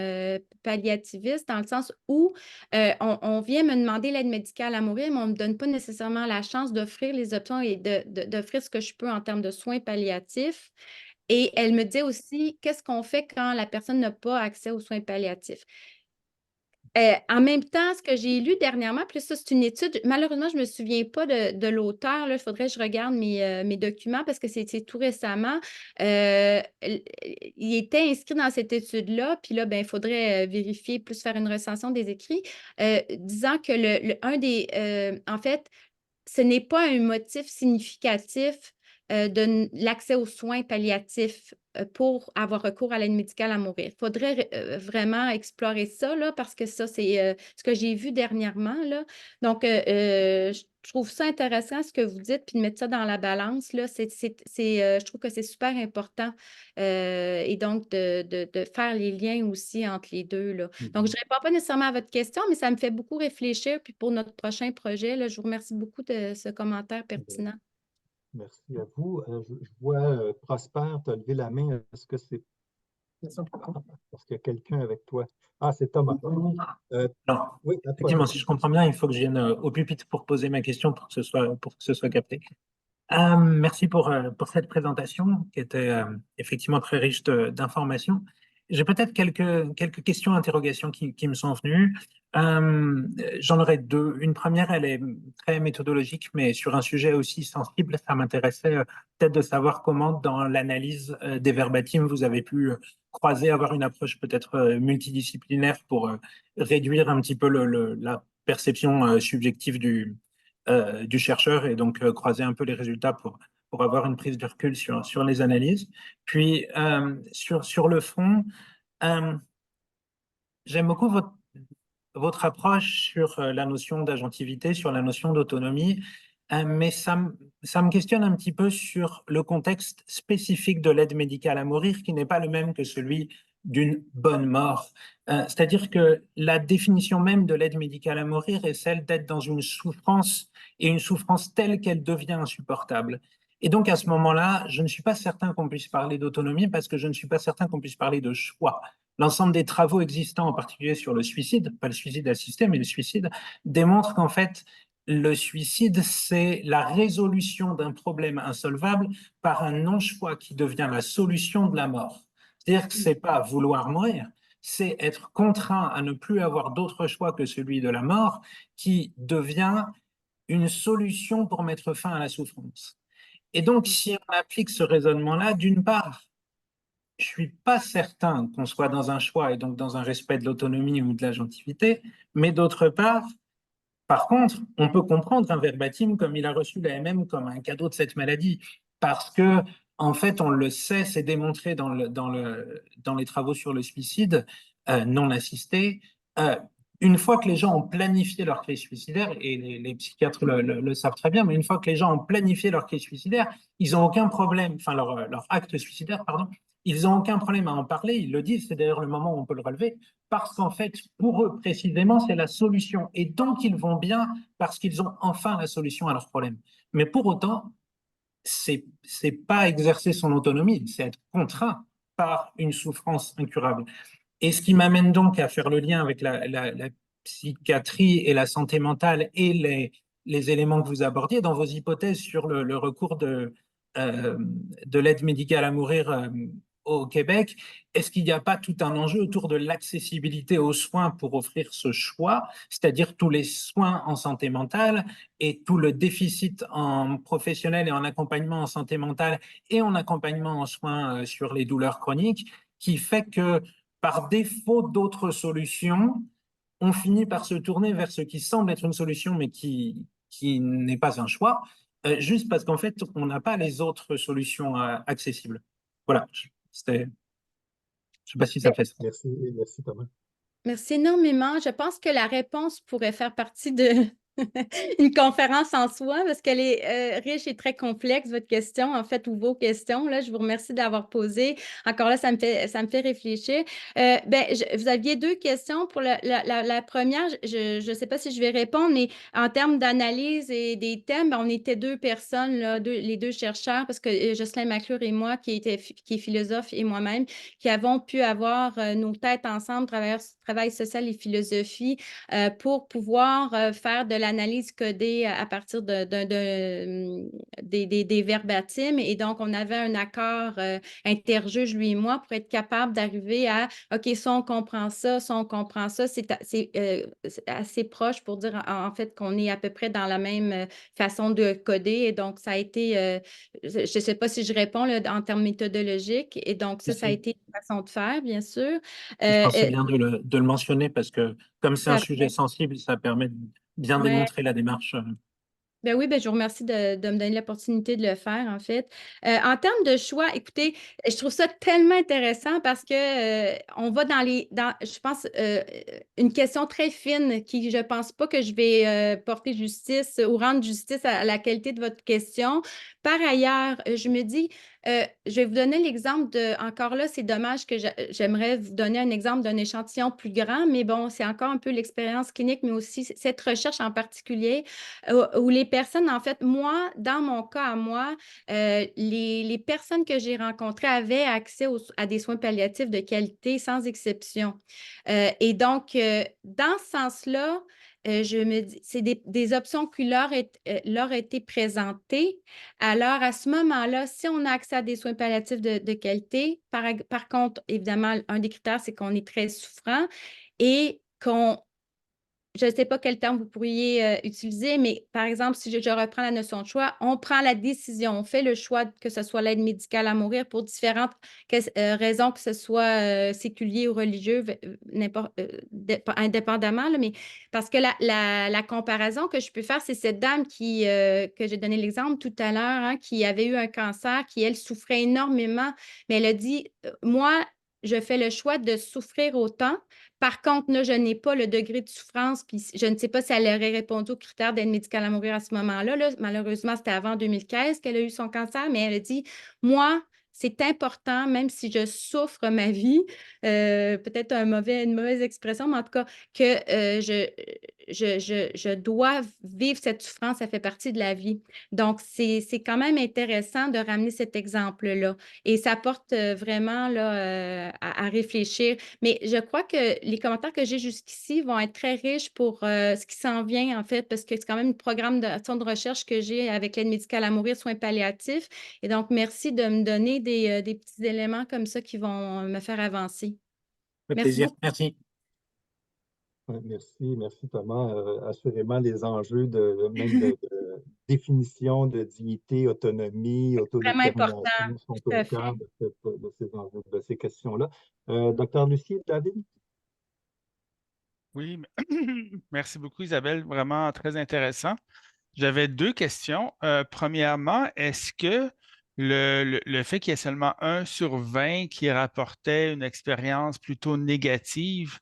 palliativiste, dans le sens où on vient me demander l'aide médicale à mourir, mais on ne me donne pas nécessairement la chance d'offrir les options et d'offrir ce que je peux en termes de soins palliatifs. Et elle me dit aussi, qu'est-ce qu'on fait quand la personne n'a pas accès aux soins palliatifs? En même temps, ce que j'ai lu dernièrement, puis ça, c'est une étude, malheureusement, je ne me souviens pas de l'auteur, là, il faudrait que je regarde mes documents parce que c'est tout récemment. Il était inscrit dans cette étude-là, puis là, ben, il faudrait vérifier, plus faire une recension des écrits, disant que en fait, ce n'est pas un motif significatif de l'accès aux soins palliatifs pour avoir recours à l'aide médicale à mourir. Il faudrait vraiment explorer ça, là, parce que ça, c'est ce que j'ai vu dernièrement, là. Donc, je trouve ça intéressant, ce que vous dites, puis de mettre ça dans la balance, là. Je trouve que c'est super important. Et donc, de faire les liens aussi entre les deux, là. Donc, je ne réponds pas nécessairement à votre question, mais ça me fait beaucoup réfléchir. Puis pour notre prochain projet, là, je vous remercie beaucoup de ce commentaire
Mhm.
pertinent.
Merci à vous. Je vois Prosper, tu as levé la main. Est-ce que c'est parce qu'il y a quelqu'un avec toi? Ah, c'est Thomas. Euh,
Alors,
oui, à toi,
effectivement, si
Thomas.
je comprends bien, il faut que je vienne au pupitre pour poser ma question pour que ce soit capté. Merci pour cette présentation qui était effectivement très riche d'informations. J'ai peut-être quelques questions, interrogations qui me sont venues. J'en aurais deux. Une première, elle est très méthodologique, mais sur un sujet aussi sensible, ça m'intéressait peut-être de savoir comment, dans l'analyse des verbatims, vous avez pu croiser, avoir une approche peut-être multidisciplinaire pour réduire un petit peu la perception subjective du chercheur et donc croiser un peu les résultats pour avoir une prise de recul sur les analyses. Puis, sur le fond, euh, j'aime beaucoup votre approche sur la notion d'agentivité, sur la notion d'autonomie, mais ça me questionne un petit peu sur le contexte spécifique de l'aide médicale à mourir qui n'est pas le même que celui d'une bonne mort. C'est-à-dire que la définition même de l'aide médicale à mourir est celle d'être dans une souffrance et une souffrance telle qu'elle devient insupportable. Et donc à ce moment-là, je ne suis pas certain qu'on puisse parler d'autonomie parce que je ne suis pas certain qu'on puisse parler de choix. L'ensemble des travaux existants, en particulier sur le suicide, pas le suicide assisté, mais le suicide, démontrent qu'en fait, le suicide, c'est la résolution d'un problème insolvable par un non-choix qui devient la solution de la mort. C'est-à-dire que c'est pas vouloir mourir, c'est être contraint à ne plus avoir d'autre choix que celui de la mort qui devient une solution pour mettre fin à la souffrance. Et donc, si on applique ce raisonnement-là, d'une part, je suis pas certain qu'on soit dans un choix et donc dans un respect de l'autonomie ou de l'agentivité, mais d'autre part, par contre, on peut comprendre un verbatim comme il a reçu l'AMM comme un cadeau de cette maladie, parce que, en fait, on le sait, c'est démontré dans les travaux sur le suicide non assisté. Euh, une fois que les gens ont planifié leur crise suicidaire, et les psychiatres le savent très bien, mais une fois que les gens ont planifié leur crise suicidaire, ils n'ont aucun problème, enfin leur acte suicidaire, pardon, ils n'ont aucun problème à en parler, ils le disent, c'est d'ailleurs le moment où on peut le relever, parce qu'en fait, pour eux précisément, c'est la solution. Et donc, ils vont bien parce qu'ils ont enfin la solution à leur problème. Mais pour autant, c'est pas exercer son autonomie, c'est être contraint par une souffrance incurable. Et ce qui m'amène donc à faire le lien avec la psychiatrie et la santé mentale et les éléments que vous abordiez dans vos hypothèses sur le recours de l'aide médicale à mourir au Québec. Est-ce qu'il n'y a pas tout un enjeu autour de l'accessibilité aux soins pour offrir ce choix, c'est-à-dire tous les soins en santé mentale et tout le déficit en professionnel et en accompagnement en santé mentale et en accompagnement en soins sur les douleurs chroniques, qui fait que par défaut d'autres solutions, on finit par se tourner vers ce qui semble être une solution, mais qui n'est pas un choix, juste parce qu'en fait, on n'a pas les autres solutions accessibles. Voilà, je ne sais pas si ça fait sens.
Merci, merci Thomas.
Merci énormément. Je pense que la réponse pourrait faire partie de une conférence en soi parce qu'elle est riche et très complexe, votre question, en fait, ou vos questions. Là, je vous remercie d'avoir posé. Encore là, ça me fait réfléchir. Vous aviez deux questions. Pour la première, je ne sais pas si je vais répondre, mais en termes d'analyse et des thèmes, on était deux personnes, là, les deux chercheurs, parce que Jocelyn McClure et moi, qui est philosophe, et moi-même, qui avons pu avoir nos têtes ensemble, travail social et philosophie, pour pouvoir faire de l'analyse codée à partir des verbatims. Et donc, on avait un accord interjuge, lui et moi, pour être capable d'arriver à, OK, ça, on comprend ça, ça, on comprend ça. C'est assez proche pour dire, en fait, qu'on est à peu près dans la même façon de coder. Et donc, ça a été, je ne sais pas si je réponds là, en termes méthodologiques. Et donc, ça a été une façon de faire, bien sûr.
Je pense que c'est bien de le mentionner parce que comme c'est un sujet sensible, ça permet de bien démontrer la démarche.
Ben oui, je vous remercie de me donner l'opportunité de le faire, en fait. En termes de choix, écoutez, je trouve ça tellement intéressant parce que on va je pense, une question très fine qui, je ne pense pas que je vais porter justice ou rendre justice à la qualité de votre question. Par ailleurs, je me dis, je vais vous donner l'exemple encore là, c'est dommage que j'aimerais vous donner un exemple d'un échantillon plus grand, mais bon, c'est encore un peu l'expérience clinique, mais aussi cette recherche en particulier où les personnes, en fait, moi, dans mon cas à moi, les personnes que j'ai rencontrées avaient accès à des soins palliatifs de qualité sans exception. Et donc, dans ce sens-là, je me dis, c'est des options qui leur étaient présentées. Alors, à ce moment-là, si on a accès à des soins palliatifs de qualité, par contre, évidemment, un des critères, c'est qu'on est très souffrant et je ne sais pas quel terme vous pourriez utiliser, mais par exemple, si je reprends la notion de choix, on prend la décision, on fait le choix que ce soit l'aide médicale à mourir pour différentes raisons, que ce soit séculier ou religieux, indépendamment, là, mais parce que la comparaison que je peux faire, c'est cette dame que j'ai donné l'exemple tout à l'heure, hein, qui avait eu un cancer, qui, elle, souffrait énormément, mais elle a dit, moi, je fais le choix de souffrir autant. Par contre, là, je n'ai pas le degré de souffrance, puis je ne sais pas si elle aurait répondu aux critères d'aide médicale à mourir à ce moment-là. Là. Malheureusement, c'était avant 2015 qu'elle a eu son cancer, mais elle a dit, moi, c'est important, même si je souffre ma vie, peut-être une mauvaise expression, mais en tout cas, que je dois vivre cette souffrance, ça fait partie de la vie. Donc, c'est quand même intéressant de ramener cet exemple-là. Et ça porte vraiment là, à réfléchir. Mais je crois que les commentaires que j'ai jusqu'ici vont être très riches pour ce qui s'en vient, en fait, parce que c'est quand même un programme de recherche que j'ai avec l'aide médicale à mourir, soins palliatifs. Et donc, merci de me donner des petits éléments comme ça qui vont me faire avancer.
Le
Merci
plaisir.
beaucoup.
Merci.
Merci Thomas. Assurément, les enjeux même définition de dignité, autonomie,
Vraiment important,
autodétermination sont
tout
au
à fait.
cœur de ces enjeux, de ces questions-là. Docteur Lucie, David?
Oui, merci beaucoup Isabelle, vraiment très intéressant. J'avais deux questions. Premièrement, est-ce que le fait qu'il y ait seulement 1 sur 20 qui rapportait une expérience plutôt négative,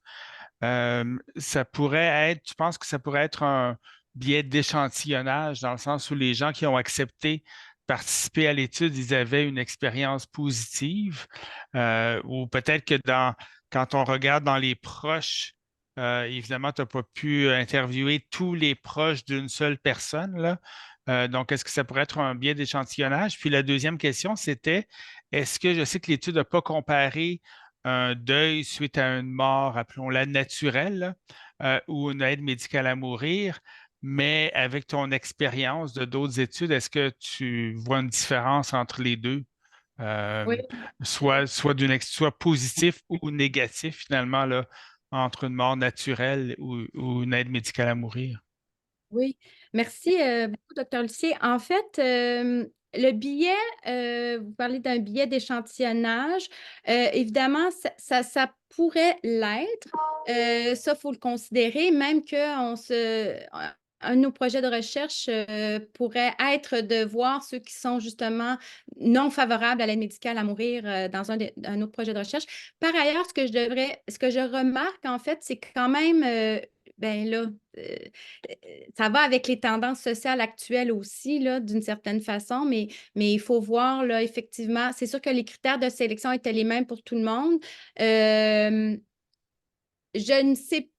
ça pourrait être, tu penses que ça pourrait être un biais d'échantillonnage dans le sens où les gens qui ont accepté de participer à l'étude, ils avaient une expérience positive, ou peut-être que quand on regarde dans les proches, évidemment, tu n'as pas pu interviewer tous les proches d'une seule personne, là. Donc, est-ce que ça pourrait être un biais d'échantillonnage? Puis la deuxième question, c'était, est-ce que je sais que l'étude n'a pas comparé un deuil suite à une mort, appelons-la naturelle, ou une aide médicale à mourir, mais avec ton expérience de d'autres études, est-ce que tu vois une différence entre les deux,
Oui.
soit positif ou négatif finalement, là, entre une mort naturelle ou une aide médicale à mourir?
Oui, merci beaucoup, docteur Lucier. En fait, le billet, vous parlez d'un billet d'échantillonnage. Évidemment, ça pourrait l'être. Ça, il faut le considérer, même un de nos projets de recherche pourrait être de voir ceux qui sont justement non favorables à l'aide médicale à mourir dans un autre projet de recherche. Par ailleurs, ce que je remarque, en fait, c'est quand même, ben là, ça va avec les tendances sociales actuelles aussi, là, d'une certaine façon, mais il faut voir, là, effectivement, c'est sûr que les critères de sélection étaient les mêmes pour tout le monde. Je ne sais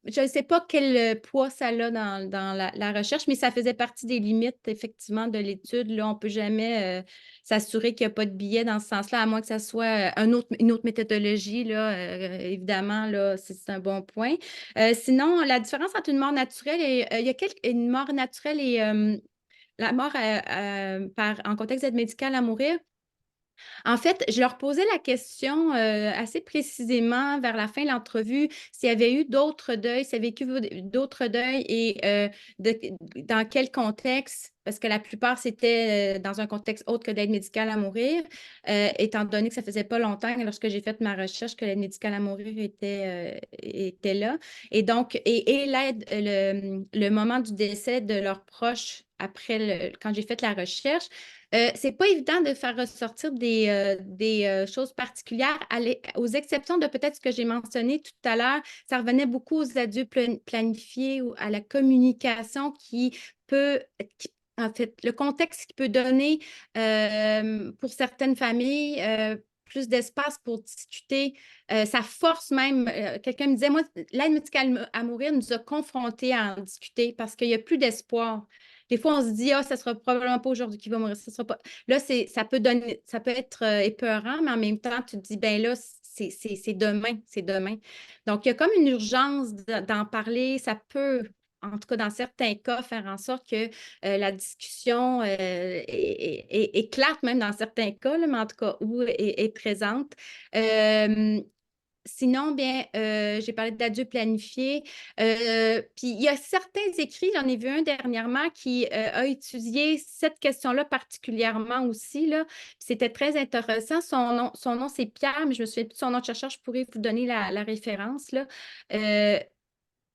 pas quel poids ça a dans la recherche, mais ça faisait partie des limites, effectivement, de l'étude. Là, on ne peut jamais s'assurer qu'il n'y a pas de biais dans ce sens-là, à moins que ça soit une autre méthodologie. Là, évidemment, là, c'est un bon point. Sinon, la différence entre une mort naturelle et il y a une mort naturelle et la mort en contexte d'aide médicale à mourir. En fait, je leur posais la question assez précisément vers la fin de l'entrevue s'il y avait eu d'autres deuils, s'il y avait vécu d'autres deuils et dans quel contexte, parce que la plupart, c'était dans un contexte autre que d'aide médicale à mourir, étant donné que ça faisait pas longtemps lorsque j'ai fait ma recherche que l'aide médicale à mourir était là. Et donc, et l'aide, le moment du décès de leurs proches quand j'ai fait la recherche, c'est pas évident de faire ressortir des choses particulières, aux exceptions de peut-être ce que j'ai mentionné tout à l'heure. Ça revenait beaucoup aux adieux planifiés ou à la communication en fait, le contexte qui peut donner pour certaines familles plus d'espace pour discuter. Ça force même, quelqu'un me disait, moi, l'aide médicale à mourir nous a confrontés à en discuter parce qu'il n'y a plus d'espoir. Des fois, on se dit, ah, ça ne sera probablement pas aujourd'hui qu'il va mourir. Ça sera pas... Là, ça peut être épeurant, mais en même temps, tu te dis, ben là, c'est demain, c'est demain. Donc, il y a comme une urgence d'en parler. Ça peut, en tout cas dans certains cas, faire en sorte que la discussion éclate, même dans certains cas, là, mais en tout cas, où est présente. Sinon, bien, j'ai parlé d'adieu planifié. Puis il y a certains écrits, j'en ai vu un dernièrement qui a étudié cette question-là particulièrement aussi. Là. C'était très intéressant. Son nom c'est Pierre, mais je me souviens plus de son nom de chercheur. Je pourrais vous donner la référence. Là.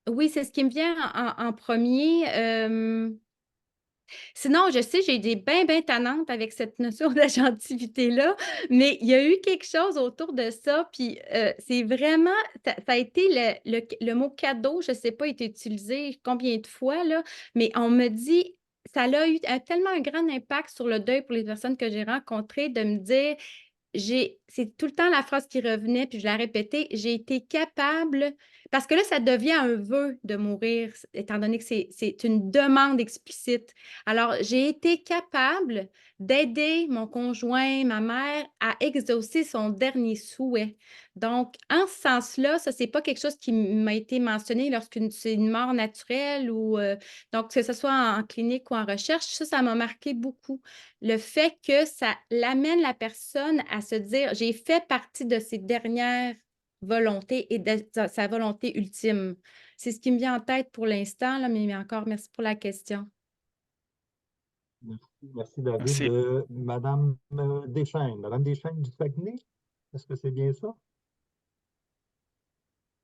Oui, c'est ce qui me vient en premier. Sinon, je sais, j'ai des bien tannantes avec cette notion d'agentivité-là, mais il y a eu quelque chose autour de ça, puis c'est vraiment, ça a été le mot cadeau, je ne sais pas, a été utilisé combien de fois, là, mais on me dit, ça a eu tellement un grand impact sur le deuil pour les personnes que j'ai rencontrées de me dire, c'est tout le temps la phrase qui revenait, puis je la répétais, j'ai été capable, parce que là, ça devient un vœu de mourir, étant donné que c'est une demande explicite. Alors, j'ai été capable d'aider mon conjoint, ma mère, à exaucer son dernier souhait. Donc, en ce sens-là, ça, c'est pas quelque chose qui m'a été mentionné lorsqu'une c'est une mort naturelle ou donc que ce soit en clinique ou en recherche, ça m'a marqué beaucoup le fait que ça l'amène la personne à se dire, j'ai fait partie de ses dernières volontés et de sa volonté ultime. C'est ce qui me vient en tête pour l'instant, là, mais encore merci pour la question.
Merci, David.
Merci.
Madame Deschaines. Madame Deschaines du Saguenay, est-ce que c'est bien ça?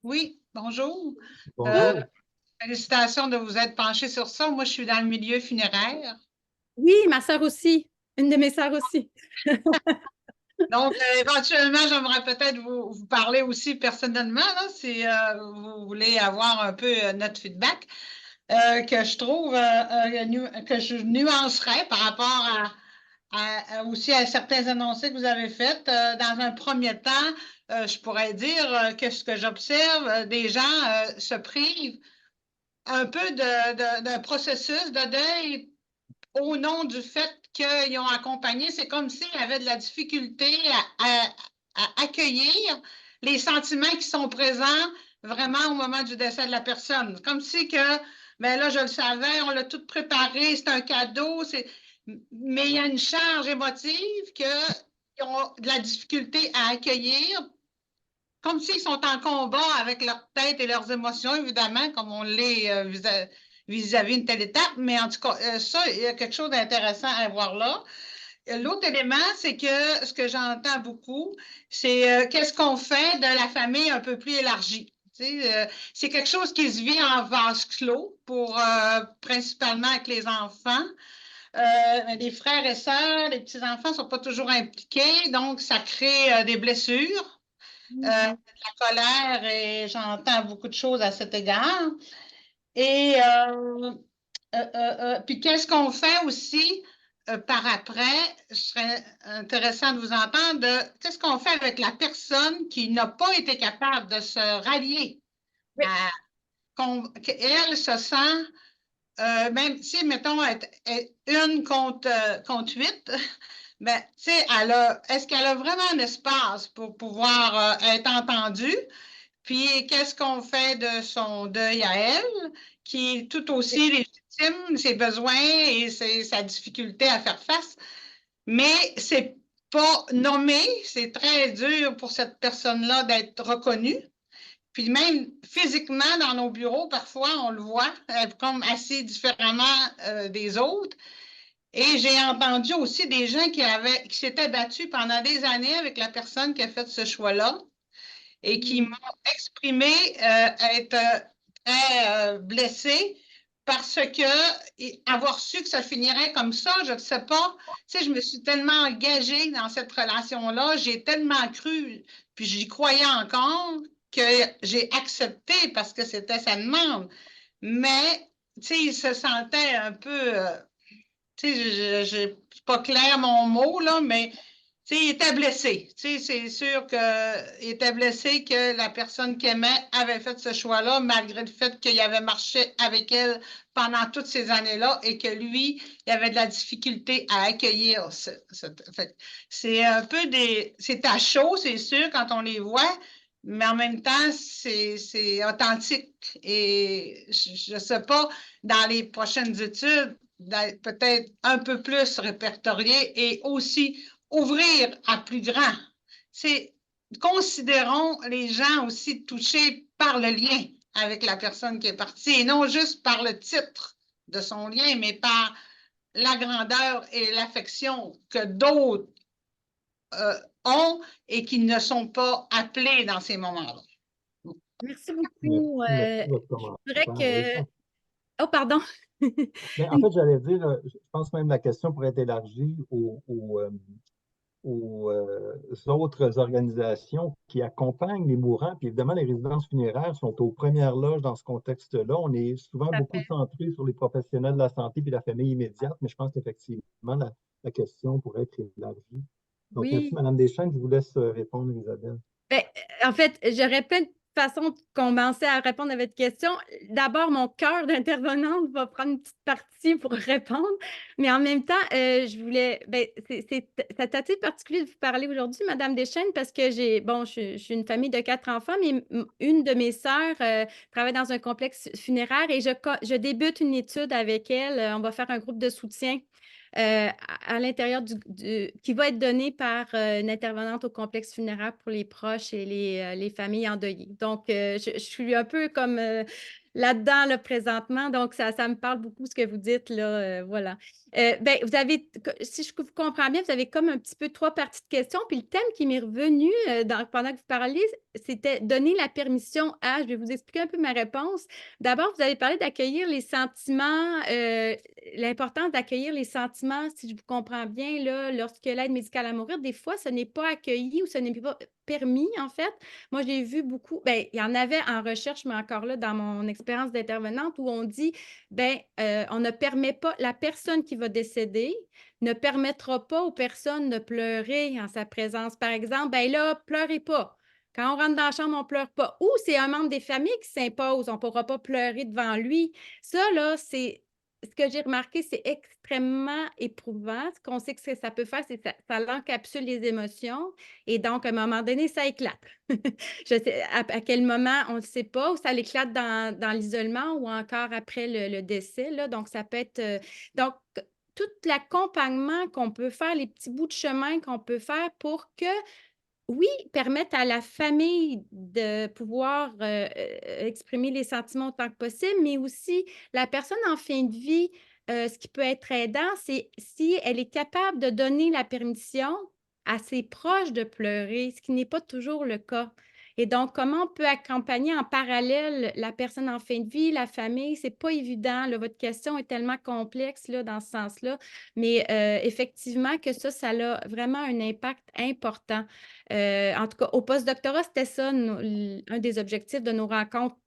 Oui, bonjour.
Bonjour.
Félicitations de vous être penché sur ça. Moi, je suis dans le milieu funéraire.
Oui, ma sœur aussi. Une de mes sœurs aussi.
Donc, éventuellement, j'aimerais peut-être vous parler aussi personnellement, là, si vous voulez avoir un peu notre feedback, que je trouve que je nuancerais par rapport aussi à certains énoncés que vous avez faits. Dans un premier temps, je pourrais dire que ce que j'observe, des gens se privent un peu d'un processus de deuil au nom du fait qu'ils ont accompagné. C'est comme s'ils avaient de la difficulté à accueillir les sentiments qui sont présents vraiment au moment du décès de la personne. Comme si que, ben là, je le savais, on l'a tout préparé, c'est un cadeau, mais il y a une charge émotive qu'ils ont de la difficulté à accueillir, comme s'ils sont en combat avec leur tête et leurs émotions, évidemment, comme on l'est vis-à-vis une telle étape. Mais en tout cas, ça, il y a quelque chose d'intéressant à voir là. L'autre élément, c'est que ce que j'entends beaucoup, c'est qu'est-ce qu'on fait de la famille un peu plus élargie. C'est quelque chose qui se vit en vase clos pour principalement avec les enfants. Les frères et sœurs, les petits-enfants ne sont pas toujours impliqués, donc ça crée des blessures. De la colère et j'entends beaucoup de choses à cet égard. Et puis qu'est-ce qu'on fait aussi par après? Je serais intéressant de vous entendre. Qu'est-ce qu'on fait avec la personne qui n'a pas été capable de se rallier?
Oui.
Qu'elle se sent, même si, mettons, est une contre 8, ben, tu sais, est-ce qu'elle a vraiment un espace pour pouvoir être entendue? Puis, qu'est-ce qu'on fait de son deuil à elle, qui est tout aussi légitime, ses besoins et sa difficulté à faire face, mais c'est pas nommé, c'est très dur pour cette personne-là d'être reconnue. Puis même physiquement, dans nos bureaux, parfois, on le voit comme assez différemment des autres. Et j'ai entendu aussi des gens qui s'étaient battus pendant des années avec la personne qui a fait ce choix-là et qui m'ont exprimé être très blessée parce que avoir su que ça finirait comme ça, je ne sais pas. Tu sais, je me suis tellement engagée dans cette relation-là, j'ai tellement cru, puis j'y croyais encore, que j'ai accepté parce que c'était sa demande. Mais, tu sais, il se sentait un peu, tu sais, c'est pas clair mon mot, là, mais tu sais, il était blessé. Tu sais, c'est sûr qu'il était blessé que la personne qu'il aimait avait fait ce choix-là, malgré le fait qu'il avait marché avec elle pendant toutes ces années-là et que lui, il avait de la difficulté à accueillir c'est un peu c'est à chaud, c'est sûr, quand on les voit, mais en même temps, c'est authentique. Et je ne sais pas, dans les prochaines études, peut-être un peu plus répertorié et aussi ouvrir à plus grand. C'est considérons les gens aussi touchés par le lien avec la personne qui est partie et non juste par le titre de son lien, mais par la grandeur et l'affection que d'autres ont et qui ne sont pas appelés dans ces moments-là.
Merci beaucoup.
Merci de votre
Je dirais
commentaire. Oui.
que... Oh, pardon.
Mais en fait, j'allais dire, je pense même que la question pourrait être élargie aux autres organisations qui accompagnent les mourants. Puis évidemment, les résidences funéraires sont aux premières loges dans ce contexte-là. On est souvent beaucoup centré sur les professionnels de la santé puis la famille immédiate, mais je pense qu'effectivement, la question pourrait être élargie. Donc,
Oui.
merci, Mme Deschaines. Je vous laisse répondre, Isabelle.
Ben, en fait, j'aurais plein de façons de commencer à répondre à votre question. D'abord, mon cœur d'intervenante va prendre une petite partie pour répondre, mais en même temps, je voulais, c'est à titre particulier de vous parler aujourd'hui, Madame Deschaines, parce que je suis une famille de 4 enfants, mais une de mes sœurs travaille dans un complexe funéraire et je débute une étude avec elle. On va faire un groupe de soutien à l'intérieur qui va être donné par une intervenante au complexe funéraire pour les proches et les familles endeuillées. Donc, je suis un peu comme là-dedans là, présentement, donc ça me parle beaucoup ce que vous dites là, voilà. Ben, vous avez, si je vous comprends bien, vous avez comme un petit peu 3 parties de questions, puis le thème qui m'est revenu pendant que vous parliez, c'était donner la permission à. Je vais vous expliquer un peu ma réponse. D'abord, vous avez parlé d'accueillir les sentiments, l'importance d'accueillir les sentiments, si je vous comprends bien, là, lorsque l'aide médicale à mourir, des fois, ce n'est pas accueilli ou ce n'est pas permis, en fait. Moi, j'ai vu beaucoup, bien, il y en avait en recherche, mais encore là, dans mon expérience d'intervenante, où on dit, bien, on ne permet pas, la personne qui va décéder ne permettra pas aux personnes de pleurer en sa présence. Par exemple, bien là, pleurez pas. Quand on rentre dans la chambre, on ne pleure pas. Ou c'est un membre des familles qui s'impose, on ne pourra pas pleurer devant lui. Ça, là, c'est ce que j'ai remarqué, c'est extrêmement éprouvant. Ce qu'on sait que ça peut faire, c'est que ça encapsule les émotions et donc, à un moment donné, ça éclate. Je sais à quel moment, on ne sait pas, ou ça l'éclate dans l'isolement ou encore après le décès. Là. Donc, ça peut être. Donc, tout l'accompagnement qu'on peut faire, les petits bouts de chemin qu'on peut faire pour que oui, permettre à la famille de pouvoir exprimer les sentiments autant que possible, mais aussi la personne en fin de vie, ce qui peut être aidant, c'est si elle est capable de donner la permission à ses proches de pleurer, ce qui n'est pas toujours le cas. Et donc, comment on peut accompagner en parallèle la personne en fin de vie, la famille? C'est pas évident. Là, votre question est tellement complexe là, dans ce sens-là, mais effectivement que ça a vraiment un impact important. En tout cas, au post-doctorat, c'était ça, un des objectifs de nos rencontres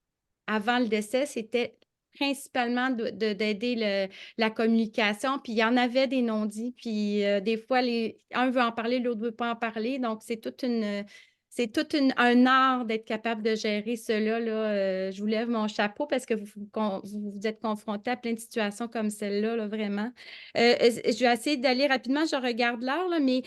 avant le décès, c'était principalement d'aider la communication. Puis il y en avait des non-dits, puis des fois, un veut en parler, l'autre ne veut pas en parler. Donc, un art d'être capable de gérer cela. Là. Je vous lève mon chapeau parce que vous êtes confrontés à plein de situations comme celle-là, là, vraiment. Je vais essayer d'aller rapidement, je regarde l'heure, là, mais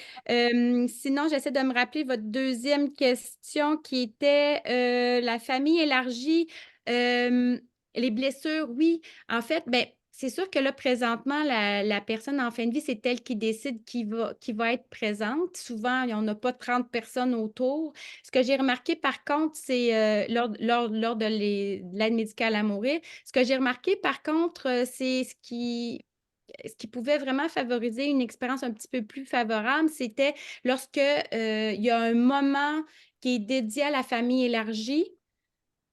sinon, j'essaie de me rappeler votre deuxième question qui était la famille élargie. Les blessures, oui. En fait, ben, c'est sûr que là, présentement, la personne en fin de vie, c'est elle qui décide qui va être présente. Souvent, il n'y en a pas 30 personnes autour. Ce que j'ai remarqué, par contre, c'est lors de l'aide médicale à mourir, ce que j'ai remarqué, par contre, c'est ce qui pouvait vraiment favoriser une expérience un petit peu plus favorable, c'était lorsque il y a un moment qui est dédié à la famille élargie,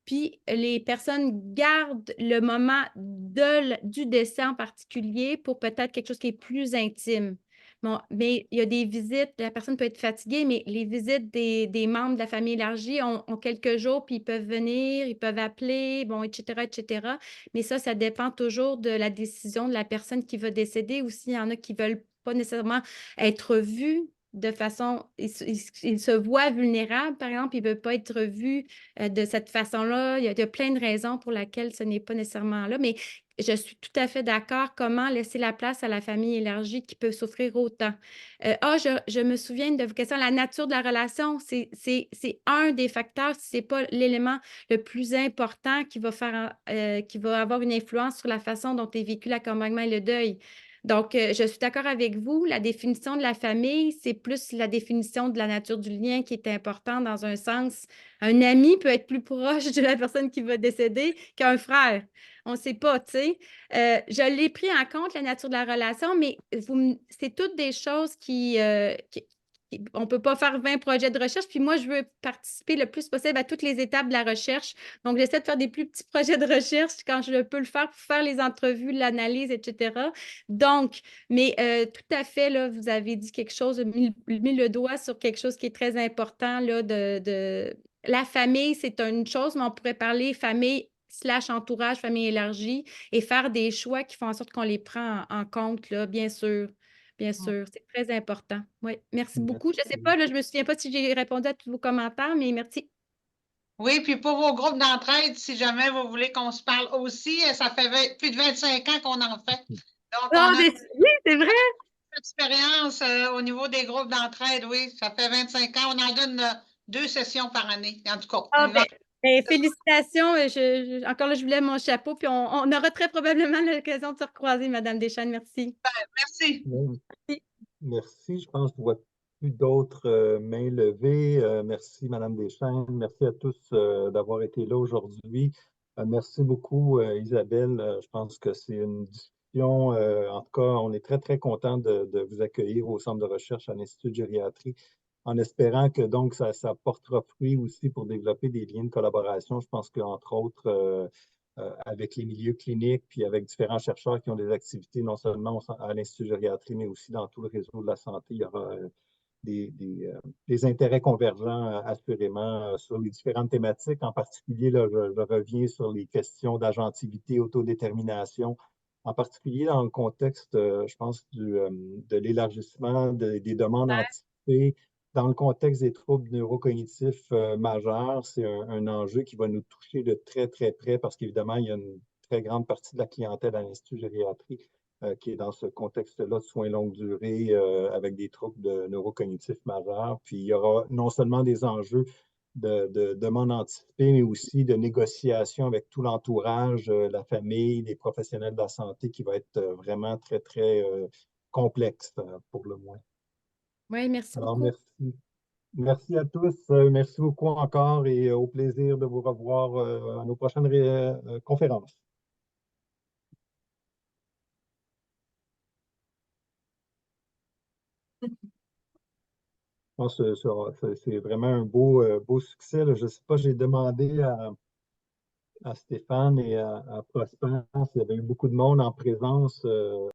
puis les personnes gardent le moment du décès en particulier pour peut-être quelque chose qui est plus intime. Bon, mais il y a des visites, la personne peut être fatiguée, mais les visites des membres de la famille élargie ont quelques jours, puis ils peuvent venir, ils peuvent appeler, bon, etc., etc. Mais ça dépend toujours de la décision de la personne qui va décéder ou s'il y en a qui ne veulent pas nécessairement être vus de façon, ils se voient vulnérables, par exemple, ils ne veulent pas être vus de cette façon-là. Il y a plein de raisons pour lesquelles ce n'est pas nécessairement là, mais je suis tout à fait d'accord. Comment laisser la place à la famille élargie qui peut souffrir autant? Je me souviens de vos questions. La nature de la relation, c'est un des facteurs, si ce n'est pas l'élément le plus important qui va avoir une influence sur la façon dont est vécu l'accompagnement et le deuil. Donc, je suis d'accord avec vous. La définition de la famille, c'est plus la définition de la nature du lien qui est important dans un sens. Un ami peut être plus proche de la personne qui va décéder qu'un frère. On ne sait pas, tu sais. Je l'ai pris en compte, la nature de la relation, mais c'est toutes des choses on ne peut pas faire 20 projets de recherche. Puis moi, je veux participer le plus possible à toutes les étapes de la recherche. Donc, j'essaie de faire des plus petits projets de recherche quand je peux le faire pour faire les entrevues, l'analyse, etc. Donc, mais tout à fait, là, vous avez dit quelque chose, mis le doigt sur quelque chose qui est très important, là, la famille, c'est une chose, mais on pourrait parler famille / entourage, famille élargie, et faire des choix qui font en sorte qu'on les prend en compte, là, bien sûr. Bien sûr, c'est très important. Oui, merci beaucoup. Je ne sais pas, là, je ne me souviens pas si j'ai répondu à tous vos commentaires, mais merci.
Oui, puis pour vos groupes d'entraide, si jamais vous voulez qu'on se parle aussi, ça fait plus de 25 ans qu'on en fait. Donc, on a
Oui, c'est vrai.
une expérience au niveau des groupes d'entraide, oui, ça fait 25 ans. On en donne 2 sessions par année, en tout cas.
Félicitations. Encore là, je vous lève mon chapeau, puis on aura très probablement l'occasion de se recroiser, Madame Deschênes. Merci.
Merci.
Merci. Je pense que je ne vois plus d'autres mains levées. Merci, Madame Deschênes. Merci à tous d'avoir été là aujourd'hui. Merci beaucoup, Isabelle. Je pense que c'est une discussion. En tout cas, on est très, très content de vous accueillir au Centre de recherche à l'Institut de gériatrie, en espérant que donc ça portera fruit aussi pour développer des liens de collaboration. Je pense qu'entre autres, avec les milieux cliniques, puis avec différents chercheurs qui ont des activités non seulement à l'Institut de gériatrie, mais aussi dans tout le réseau de la santé, il y aura des intérêts convergents, assurément, sur les différentes thématiques. En particulier, là, je reviens sur les questions d'agentivité, autodétermination, en particulier dans le contexte, je pense, de l'élargissement des demandes anticipées. Dans le contexte des troubles neurocognitifs majeurs, c'est un enjeu qui va nous toucher de très, très près parce qu'évidemment, il y a une très grande partie de la clientèle à l'Institut de gériatrie qui est dans ce contexte-là de soins longue durée avec des troubles neurocognitifs majeurs. Puis il y aura non seulement des enjeux de demande anticipée, mais aussi de négociation avec tout l'entourage, la famille, les professionnels de la santé qui va être vraiment très, très complexe pour le moins.
Oui, merci
Alors,
beaucoup.
merci. Merci à tous. Merci beaucoup encore et au plaisir de vous revoir à nos prochaines conférences. Je pense que c'est vraiment un beau succès, là. Je ne sais pas, j'ai demandé à Stéphane et à Prosper s'il y avait eu beaucoup de monde en présence